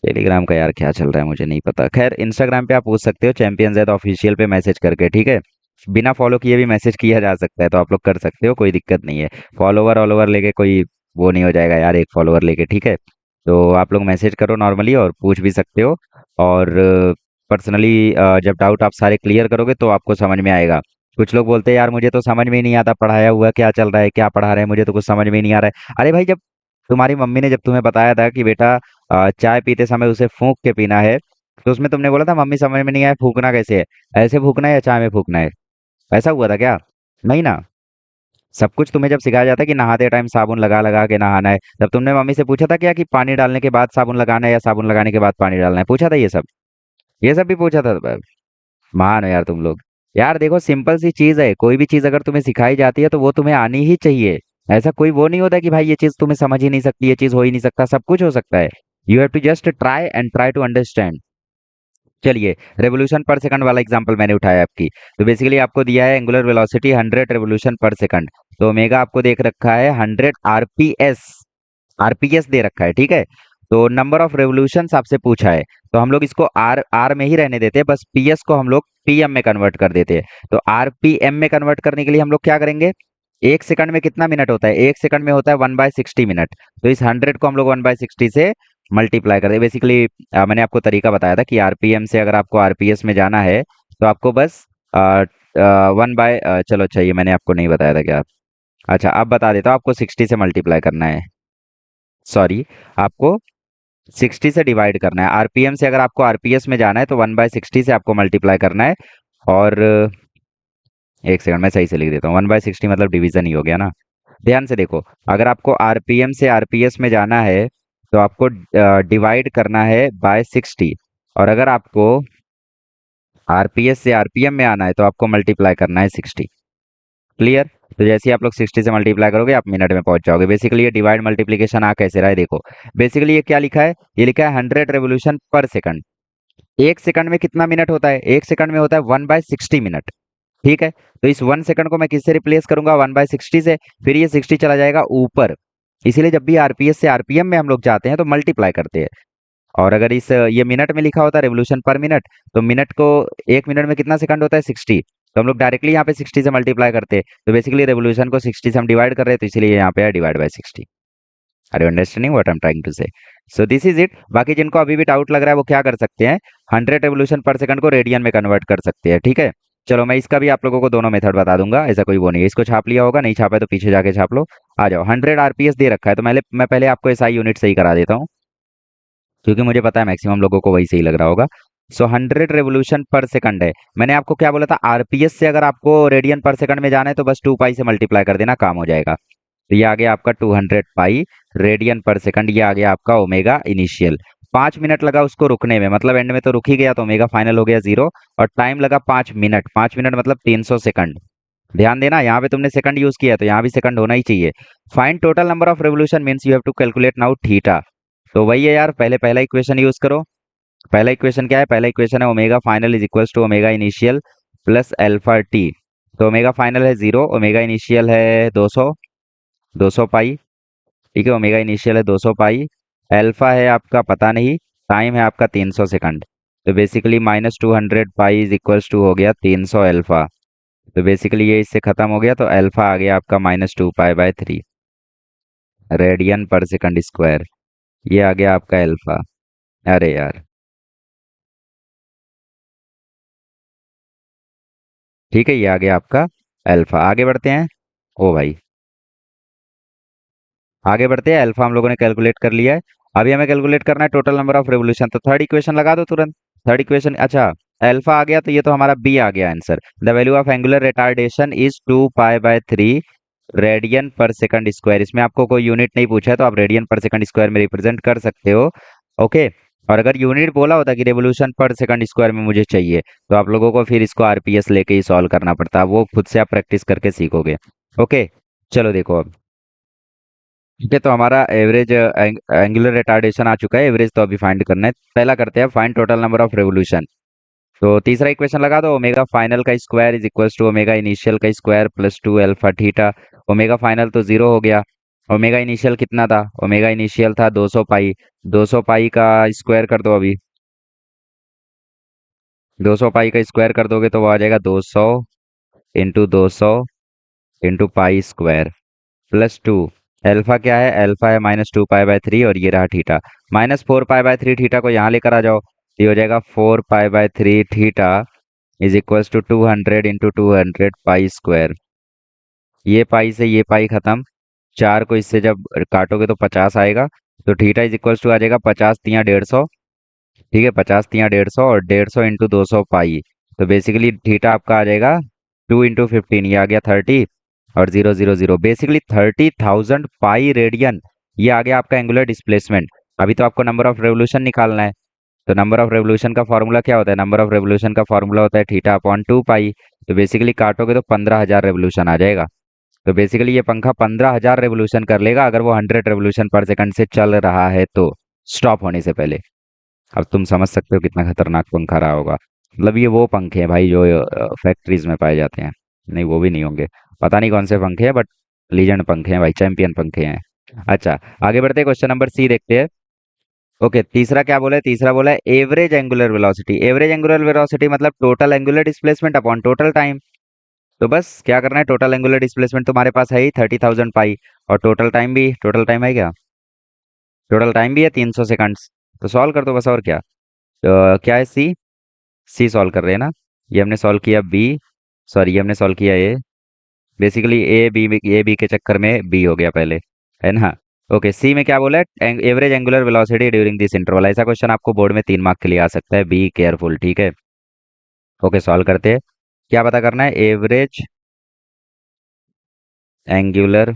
[SPEAKER 1] टेलीग्राम का यार क्या चल रहा है मुझे नहीं पता, खैर इंस्टाग्राम पे आप पूछ सकते हो, चैंपियन जेड ऑफिशियल पे मैसेज करके। ठीक है, बिना फॉलो किए भी मैसेज किया जा सकता है, तो आप लोग कर सकते हो, कोई दिक्कत नहीं है। फॉलोवर ऑलोवर लेके कोई वो नहीं हो जाएगा यार, एक फॉलोवर लेके। ठीक है, तो आप लोग मैसेज करो नॉर्मली, और पूछ भी सकते हो। और पर्सनली जब डाउट आप सारे क्लियर करोगे तो आपको समझ में आएगा। कुछ लोग बोलते हैं यार मुझे तो समझ में ही नहीं आता, पढ़ाया हुआ क्या चल रहा है, क्या पढ़ा रहे हैं, मुझे तो कुछ समझ में ही नहीं आ रहा है। अरे भाई, जब तुम्हारी मम्मी ने जब तुम्हें बताया था कि बेटा चाय पीते समय उसे फूंक के पीना है, तो उसमें तुमने बोला था मम्मी समझ में नहीं आया, फूंकना कैसे है? ऐसे फूंकना है या चाय में फूंकना है? ऐसा हुआ था क्या? नहीं ना। सब कुछ तुम्हें जब सिखाया जाता है कि नहाते टाइम साबुन लगा लगा के नहाना है, तब तुमने मम्मी से पूछा था क्या कि पानी डालने के बाद साबुन लगाना है या साबुन लगाने के बाद पानी डालना है? पूछा था ये सब? ये सब भी पूछा था? महान हो यार तुम लोग। यार देखो, सिंपल सी चीज है, कोई भी चीज अगर तुम्हें सिखाई जाती है तो वो तुम्हें आनी ही चाहिए। ऐसा कोई वो नहीं होता कि भाई ये चीज तुम्हें समझ ही नहीं सकती, ये चीज हो ही नहीं सकता, सब कुछ हो सकता है। You have to just try and try to understand. चलिए, रेवोल्यूशन पर सेकंड वाला एग्जांपल मैंने उठाया आपकी। तो बेसिकली आपको दिया है angular velocity 100 revolution per second. तो ओमेगा आपको देख रखा है 100 आरपीएस, आरपीएस दे रखा है। ठीक है, तो नंबर ऑफ रेवोल्यूशंस आपसे पूछा है, तो हम लोग इसको आर आर में ही रहने देते हैं, बस पीएस को हम लोग पीएम में कन्वर्ट कर देते हैं। तो आरपीएम में कन्वर्ट करने के लिए हम लोग क्या करेंगे? एक सेकंड में कितना मिनट होता है? एक सेकंड में होता है 1/60 मिनट। तो इस 100 को हम लोग 1/60 से मल्टीप्लाई कर दे। बेसिकली मैंने आपको तरीका बताया था कि आरपीएम से अगर आपको आरपीएस में जाना है, तो आपको बस 1 बाय, चलो अच्छा ये मैंने आपको नहीं बताया था क्या? अच्छा, अब बता देता हूँ, आपको 60 से मल्टीप्लाई करना है। सॉरी, आपको 60 से डिवाइड करना है। आरपीएम से अगर आपको आरपीएस में जाना है तो 1/60 से आपको मल्टीप्लाई करना है। और एक सेकंड मैं सही से लिख देता हूँ, 1/60 मतलब डिवीजन ही हो गया ना। ध्यान से देखो, अगर आपको आरपीएम से आरपीएस में जाना है तो आपको डिवाइड करना है बाय 60, और अगर आपको आरपीएस से आरपीएम में आना है तो आपको मल्टीप्लाई करना है 60। क्लियर? तो जैसे ही आप लोग 60 से मल्टीप्लाई करोगे आप मिनट में पहुंच जाओगे। बेसिकली ये डिवाइड मल्टीप्लीकेशन आ कैसे रहा है देखो। बेसिकली ये क्या लिखा है? ये लिखा है 100 रेवोल्यूशन पर सेकंड। एक सेकंड में कितना मिनट होता है? एक सेकंड में होता है 1/60 मिनट। ठीक है, तो इस 1 सेकंड को मैं किससे रिप्लेस करूंगा? 1/60 से। फिर ये 60 चला जाएगा ऊपर। इसीलिए जब भी आरपीएस से आरपीएम में हम लोग जाते हैं तो मल्टीप्लाई करते हैं। और अगर इस ये मिनट में लिखा होता है रेवोल्यूशन पर मिनट, तो मिनट को, एक मिनट में कितना सेकंड होता है? 60। तो हम लोग डायरेक्टली यहाँ पे 60 से मल्टीप्लाई करते हैं। तो बेसिकली रेवोल्यूशन को 60 से हम डिवाइड कर रहे हैं, तो इसीलिए यहाँ पे है divide by 60। Are you understanding what I am trying to say? So this is it. बाकी जिनको अभी भी डाउट लग रहा है वो क्या कर सकते हैं? 100 रेवोल्यूशन पर सेकंड को रेडियन में कन्वर्ट कर सकते हैं। ठीक है, चलो मैं इसका भी आप लोगों को दोनों मेथड बता दूंगा, ऐसा कोई वो नहीं है। इसको छाप लिया होगा, नहीं छापा है तो पीछे जाके छाप लो। आ जाओ, 100 आरपीएस दे रखा है, तो मैं पहले आपको एसआई यूनिट से ही करा देता हूँ, क्योंकि मुझे पता है मैक्सिमम लोगों को वही सही लग रहा होगा। सो 100 रेवोल्यूशन पर सेकंड है। मैंने आपको क्या बोला था? आरपीएस से अगर आपको रेडियन पर सेकंड में जाना है तो बस 2 पाई से मल्टीप्लाई कर देना, काम हो जाएगा। तो ये आ गया आपका 200 पाई रेडियन पर सेकंड। ये आ गया आपका ओमेगा इनिशियल। 5 मिनट लगा उसको रुकने में, मतलब एंड में तो रुक ही गया, तो ओमेगा फाइनल हो गया 0। और टाइम लगा 5 मिनट। 5 मिनट मतलब 300 सेकंड। ध्यान देना, यहाँ पे तुमने सेकंड यूज किया है, तो यहाँ भी सेकंड होना ही चाहिए। Find total number of revolution means you have to calculate now theta. तो वही है यार, पहले पहला इक्वेशन यूज करो। पहला इक्वेशन क्या है? पहला इक्वेशन है omega final is equals to omega initial plus alpha T. तो ओमेगा फाइनल है 0, ओमेगा इनिशियल है 200, 200 पाई। ठीक है, ओमेगा इनिशियल है 200 पाई। अल्फा है आपका पता नहीं, टाइम है आपका 300 सेकंड। तो basically -200 pi is equals to हो गया 300 अल्फा। तो बेसिकली ये इससे खत्म हो गया, तो अल्फा आ गया आपका -2 पाई/3 रेडियन पर सेकंड स्क्वायर। ये आ गया आपका अल्फा। अरे यार, ठीक है, ये आ गया आपका अल्फा। आगे बढ़ते हैं। ओ भाई, आगे बढ़ते हैं। अल्फा हम लोगों ने कैलकुलेट कर लिया है। अभी हमें कैलकुलेट करना है टोटल नंबर ऑफ रेवोल्यूशन। तो थर्ड इक्वेशन लगा दो तुरंत। थर्ड इक्वेशन, अच्छा, अल्फा आ गया तो ये तो हमारा बी आ गया answer. The value of angular retardation is 2 पाई/3 रेडियन पर सेकंड स्क्वायर। इसमें आपको कोई यूनिट नहीं पूछा है, तो आप रेडियन पर सेकंड स्क्वायर में रिप्रेजेंट कर सकते हो। ओके। और अगर यूनिट बोला होता कि रेवोल्यूशन पर सेकंड स्क्वायर में मुझे चाहिए, तो आप लोगों को फिर इसको आरपीएस लेके ही सॉल्व करना पड़ता। वो खुद से आप प्रैक्टिस करके सीखोगे। ओके, चलो देखो अब। ठीक है, तो हमारा एवरेज एंगुलर रिटार्डेशन आ चुका है। एवरेज तो अभी फाइंड करना है। पहला करते हैं find total number of revolution. तो तीसरा इक्वेशन लगा दो, ओमेगा फाइनल का square is equals to omega initial का square plus 2 alpha theta. Omega final तो 0 हो गया। ओमेगा इनिशियल कितना था? ओमेगा इनिशियल था 200 पाई। 200 पाई का स्क्वायर कर दो अभी। 200 पाई का स्क्वायर कर दोगे तो वो आ जाएगा 200 into 200 into pi square plus 2। Alpha क्या है? अल्फा है -2 पाई/3 और ये रहा थीटा। -4 पाई/3 थीटा को यहाँ लेकर आ जाओ, तो ये हो जाएगा 4 पाई/3 theta is equals to 200 into 200 pi square. ये पाई से ये पाई खत्म। चार को इससे जब काटोगे तो 50 आएगा। तो थीटा इज इक्वल्स टू आ जाएगा 50×3 = 150। ठीक है, 50×3 = 150 और 150 इंटू 200 पाई। तो बेसिकली थीटा आपका आ जाएगा 2 × 15, ये आ गया 30 और 0 0 0। Basically 30,000 pi radian. ये आ गया आपका एंगुलर डिस्प्लेसमेंट। अभी तो आपको नंबर ऑफ रेवोल्यूशन निकालना है। तो नंबर ऑफ रेवोल्यूशन का फॉर्मूला क्या होता है? नंबर ऑफ रेवोल्यूशन का फॉर्मूला होता है थीटा/2 पाई। तो बेसिकली काटोगे तो 15,000 रेवोल्यूशन आ जाएगा। तो बेसिकली ये पंखा 15,000 रेवोल्यूशन कर लेगा अगर वो 100 रेवोल्यूशन पर सेकंड से चल रहा है तो, स्टॉप होने से पहले। अब तुम समझ सकते हो कितना खतरनाक पंखा रहा होगा। मतलब ये वो पंखे हैं भाई जो फैक्ट्रीज में पाए जाते हैं। नहीं, वो भी नहीं होंगे। पता नहीं कौन से पंखे हैं, बट लीजेंड पंखे हैं भाई, चैंपियन पंखे हैं। अच्छा, आगे बढ़ते हैं, क्वेश्चन नंबर सी देखते हैं। ओके, तीसरा क्या बोला है? तीसरा बोला है average angular velocity. Average angular velocity मतलब total angular displacement upon total time. तो बस क्या करना है, टोटल एंगुलर डिस्प्लेसमेंट तुम्हारे पास है ही 30,000 पाई, और टोटल टाइम भी, टोटल टाइम है क्या? टोटल टाइम भी है 300 सेकंड्स। तो सॉल्व कर दो बस, और क्या। तो क्या है? सी। सी सॉल्व कर रहे हैं ना। ये हमने सॉल्व किया बी, सॉरी ये हमने सॉल्व किया ए। बेसिकली ए बी के चक्कर में बी हो गया पहले, है ना। ओके, सी में क्या बोला है? Average angular velocity during this interval. ऐसा क्वेश्चन आपको बोर्ड में 3 मार्क के लिए आ सकता है, बी केयरफुल। ठीक है, ओके, सॉल्व करते हैं। क्या पता करना है? Average angular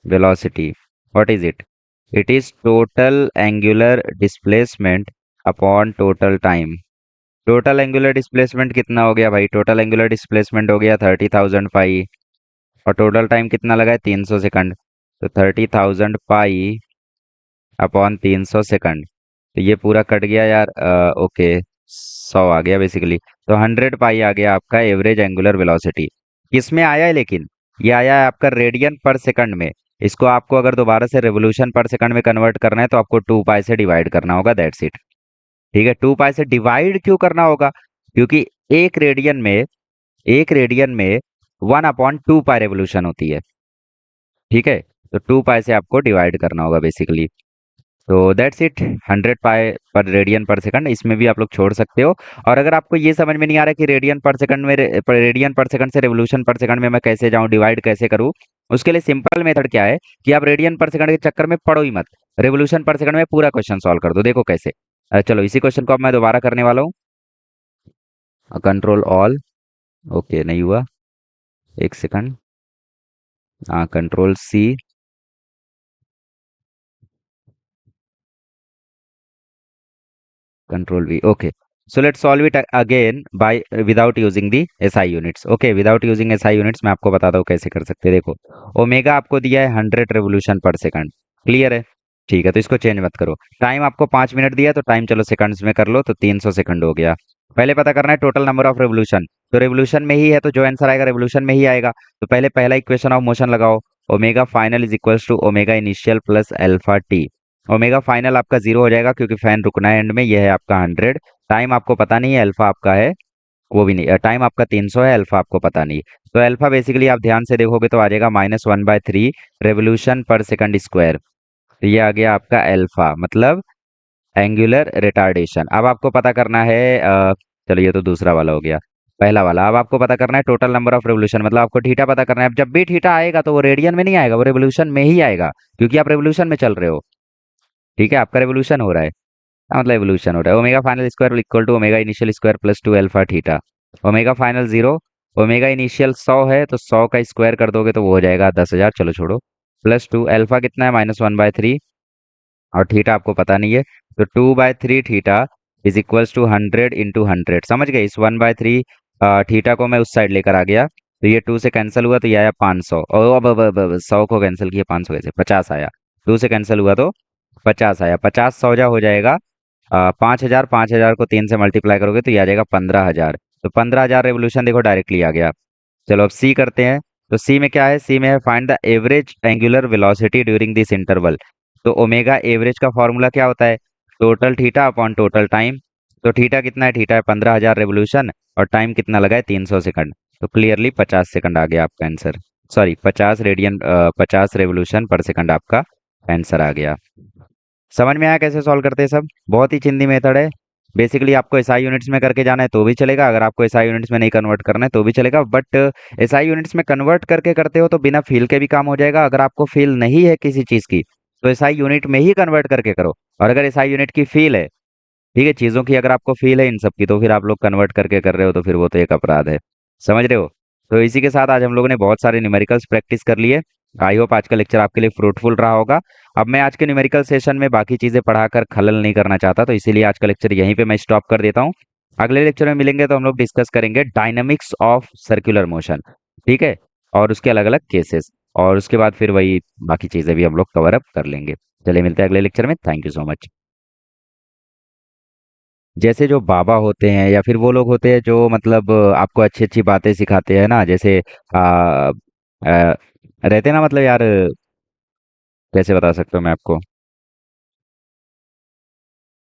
[SPEAKER 1] velocity, what is it? It is total angular displacement upon total time। Total angular displacement कितना हो गया भाई? टोटल एंगुलर डिस्प्लेसमेंट हो गया 30,000 पाई, और टोटल टाइम कितना लगा है? 300 सेकंड। तो 30,000 पाई अपॉन 300 सेकंड। तो ये पूरा कट गया यार। ओके, 100 आ गया बेसिकली। तो 100 पाई आ गया आपका एवरेज एंगुलर वेलोसिटी। किस में आया है लेकिन? ये आया है आपका रेडियन पर सेकंड में। इसको आपको अगर दोबारा से रेवोल्यूशन पर सेकंड में कन्वर्ट करना है तो आपको 2 पाई से डिवाइड करना होगा, दैट्स इट। ठीक है, 2 पाई से डिवाइड क्यों करना होगा? क्योंकि एक रेडियन में, एक रेडियन में 1/2 पाई रेवोल्यूशन होती है। ठीक है, तो 2 पाई से आपको डिवाइड करना होगा बेसिकली। तो दैट्स इट, 100 पाई पर रेडियन पर सेकंड। इसमें भी आप लोग छोड़ सकते हो। और अगर आपको ये समझ में नहीं आ रहा कि रेडियन पर सेकंड में, रेडियन पर सेकंड से रेवोल्यूशन पर सेकंड में मैं कैसे जाऊं, डिवाइड कैसे करूं, उसके लिए सिंपल मेथड क्या है कि आप रेडियन पर सेकंड के चक्कर में पढ़ो ही मत, रेवोल्यूशन पर सेकंड में पूरा क्वेश्चन सॉल्व कर दो। देखो कैसे। चलो इसी क्वेश्चन को अब मैं दोबारा करने वाला हूँ। Control all. ओके, नहीं हुआ, एक सेकंड। हाँ, control C. Control V. Okay, so let's solve it again by without using the SI units। okay, without using SI units मैं आपको बताता हूँ कैसे कर सकते हैं। देखो, ओमेगा आपको दिया है 100 रेवोल्यूशन पर सेकंड, क्लियर है। ठीक है, तो इसको चेंज मत करो। टाइम आपको 5 मिनट दिया है, तो टाइम चलो सेकंड्स में कर लो, तो 300 सेकंड हो गया। पहले पता करना है टोटल नंबर ऑफ रेवोल्यूशन। तो रेवोल्यूशन में ही है, तो जो आंसर आएगा रेवोल्यूशन में ही आएगा। तो पहले पहला इक्वेशन ऑफ मोशन लगाओ। Omega final is equals to omega initial plus alpha T. Omega final आपका 0 हो जाएगा, क्योंकि फैन रुकना है एंड में, यह है आपका 100। टाइम आपको पता नहीं है, अल्फा आपका है वो भी नहीं, टाइम आपका 300 है, अल्फा आपको पता नहीं। तो अल्फा बेसिकली आप ध्यान से देखोगे तो आ जाएगा -1/3 रेवोल्यूशन पर सेकंड स्क्वायर। तो ये आ गया आपका अल्फा, मतलब एंगुलर रिटार्डेशन। अब आपको पता करना है चलो ये तो दूसरा वाला हो गया। पहला वाला, अब आपको पता करना है टोटल नंबर ऑफ रेवोल्यूशन, मतलब आपको थीटा पता करना है। अब जब भी थीटा आएगा तो वो रेडियन में नहीं आएगा, वो रेवोल्यूशन में ही आएगा, क्योंकि आप रेवोल्यूशन में चल रहे हो। ठीक है, आपका रेवोल्यूशन हो रहा है। मतलब एवोल्यूशन हो रहा है। Omega final square equal to omega initial square plus 2 alpha theta. Omega final 0, omega initial 100 है, तो 100 का स्क्वायर कर दोगे तो वो हो जाएगा 10,000, चलो छोड़ो। प्लस 2 अल्फा कितना है, -1/3, और थीटा आपको पता नहीं है, तो 2/3 थीटा इज इक्वल्स टू 100 × 100। समझ गए, इस 1/3 थीटा को मैं उस साइड लेकर आ गया, तो ये 2 से कैंसिल हुआ तो ये आया 500। और अब 100 को कैंसिल किया, 500 कैसे, 50 आया। 2 से कैंसिल हुआ तो 50 आया। 50 100 जा हो जाएगा 5,000। 5,000 को 3 से मल्टीप्लाई करोगे तो ये आ जाएगा 15,000। तो 15,000 रेवोल्यूशन देखो डायरेक्टली आ गया। चलो अब सी करते हैं। तो सी में क्या है, सी में है find the average angular velocity during this interval. तो ओमेगा एवरेज का फॉर्मूला क्या होता है, total theta upon total time. तो थीटा कितना है, थीटा है 15,000 रेवोल्यूशन, और टाइम कितना लगा है 300 सेकंड। तो क्लियरली 50 सेकंड आ गया आपका answer. Sorry 50 revolution per second आपका आंसर आ गया। समझ में आया कैसे सॉल्व करते हैं सब, बहुत ही चिंदी मेथड है। बेसिकली आपको एसआई यूनिट्स में करके जाना है तो भी चलेगा, अगर आपको एसआई यूनिट्स में नहीं कन्वर्ट करना है तो भी चलेगा, बट एसआई यूनिट्स में कन्वर्ट करके करते हो तो बिना फील के भी काम हो जाएगा। अगर आपको फील नहीं है किसी चीज़ की तो एसआई यूनिट में ही कन्वर्ट करके करो। और अगर एसआई यूनिट की फील है, ठीक है, चीज़ों की अगर आपको फील है इन सब की, तो फिर आप लोग कन्वर्ट करके कर रहे हो तो फिर वो तो एक अपराध है। समझ रहे हो। तो इसी के साथ आज हम लोगों ने बहुत सारे न्यूमेरिकल्स प्रैक्टिस कर लिए। आई होप आज का लेक्चर आपके लिए फ्रूटफुल रहा होगा। अब मैं आज के न्यूमेरिकल सेशन में बाकी चीज़ें पढ़ाकर खलल नहीं करना चाहता, तो इसीलिए आज का लेक्चर यहीं पे मैं स्टॉप कर देता हूँ। अगले लेक्चर में मिलेंगे तो हम लोग डिस्कस करेंगे डायनामिक्स ऑफ सर्कुलर मोशन। ठीक है, और उसके अलग अलग केसेस, और उसके बाद फिर वही बाकी चीज़ें भी हम लोग कवर अप कर लेंगे। चलिए मिलते हैं अगले लेक्चर में। Thank you so much. जैसे जो बाबा होते हैं या फिर वो लोग होते हैं जो मतलब आपको अच्छी अच्छी बातें सिखाते हैं ना, जैसे रहते हैं ना, मतलब यार कैसे बता सकता हूँ मैं आपको।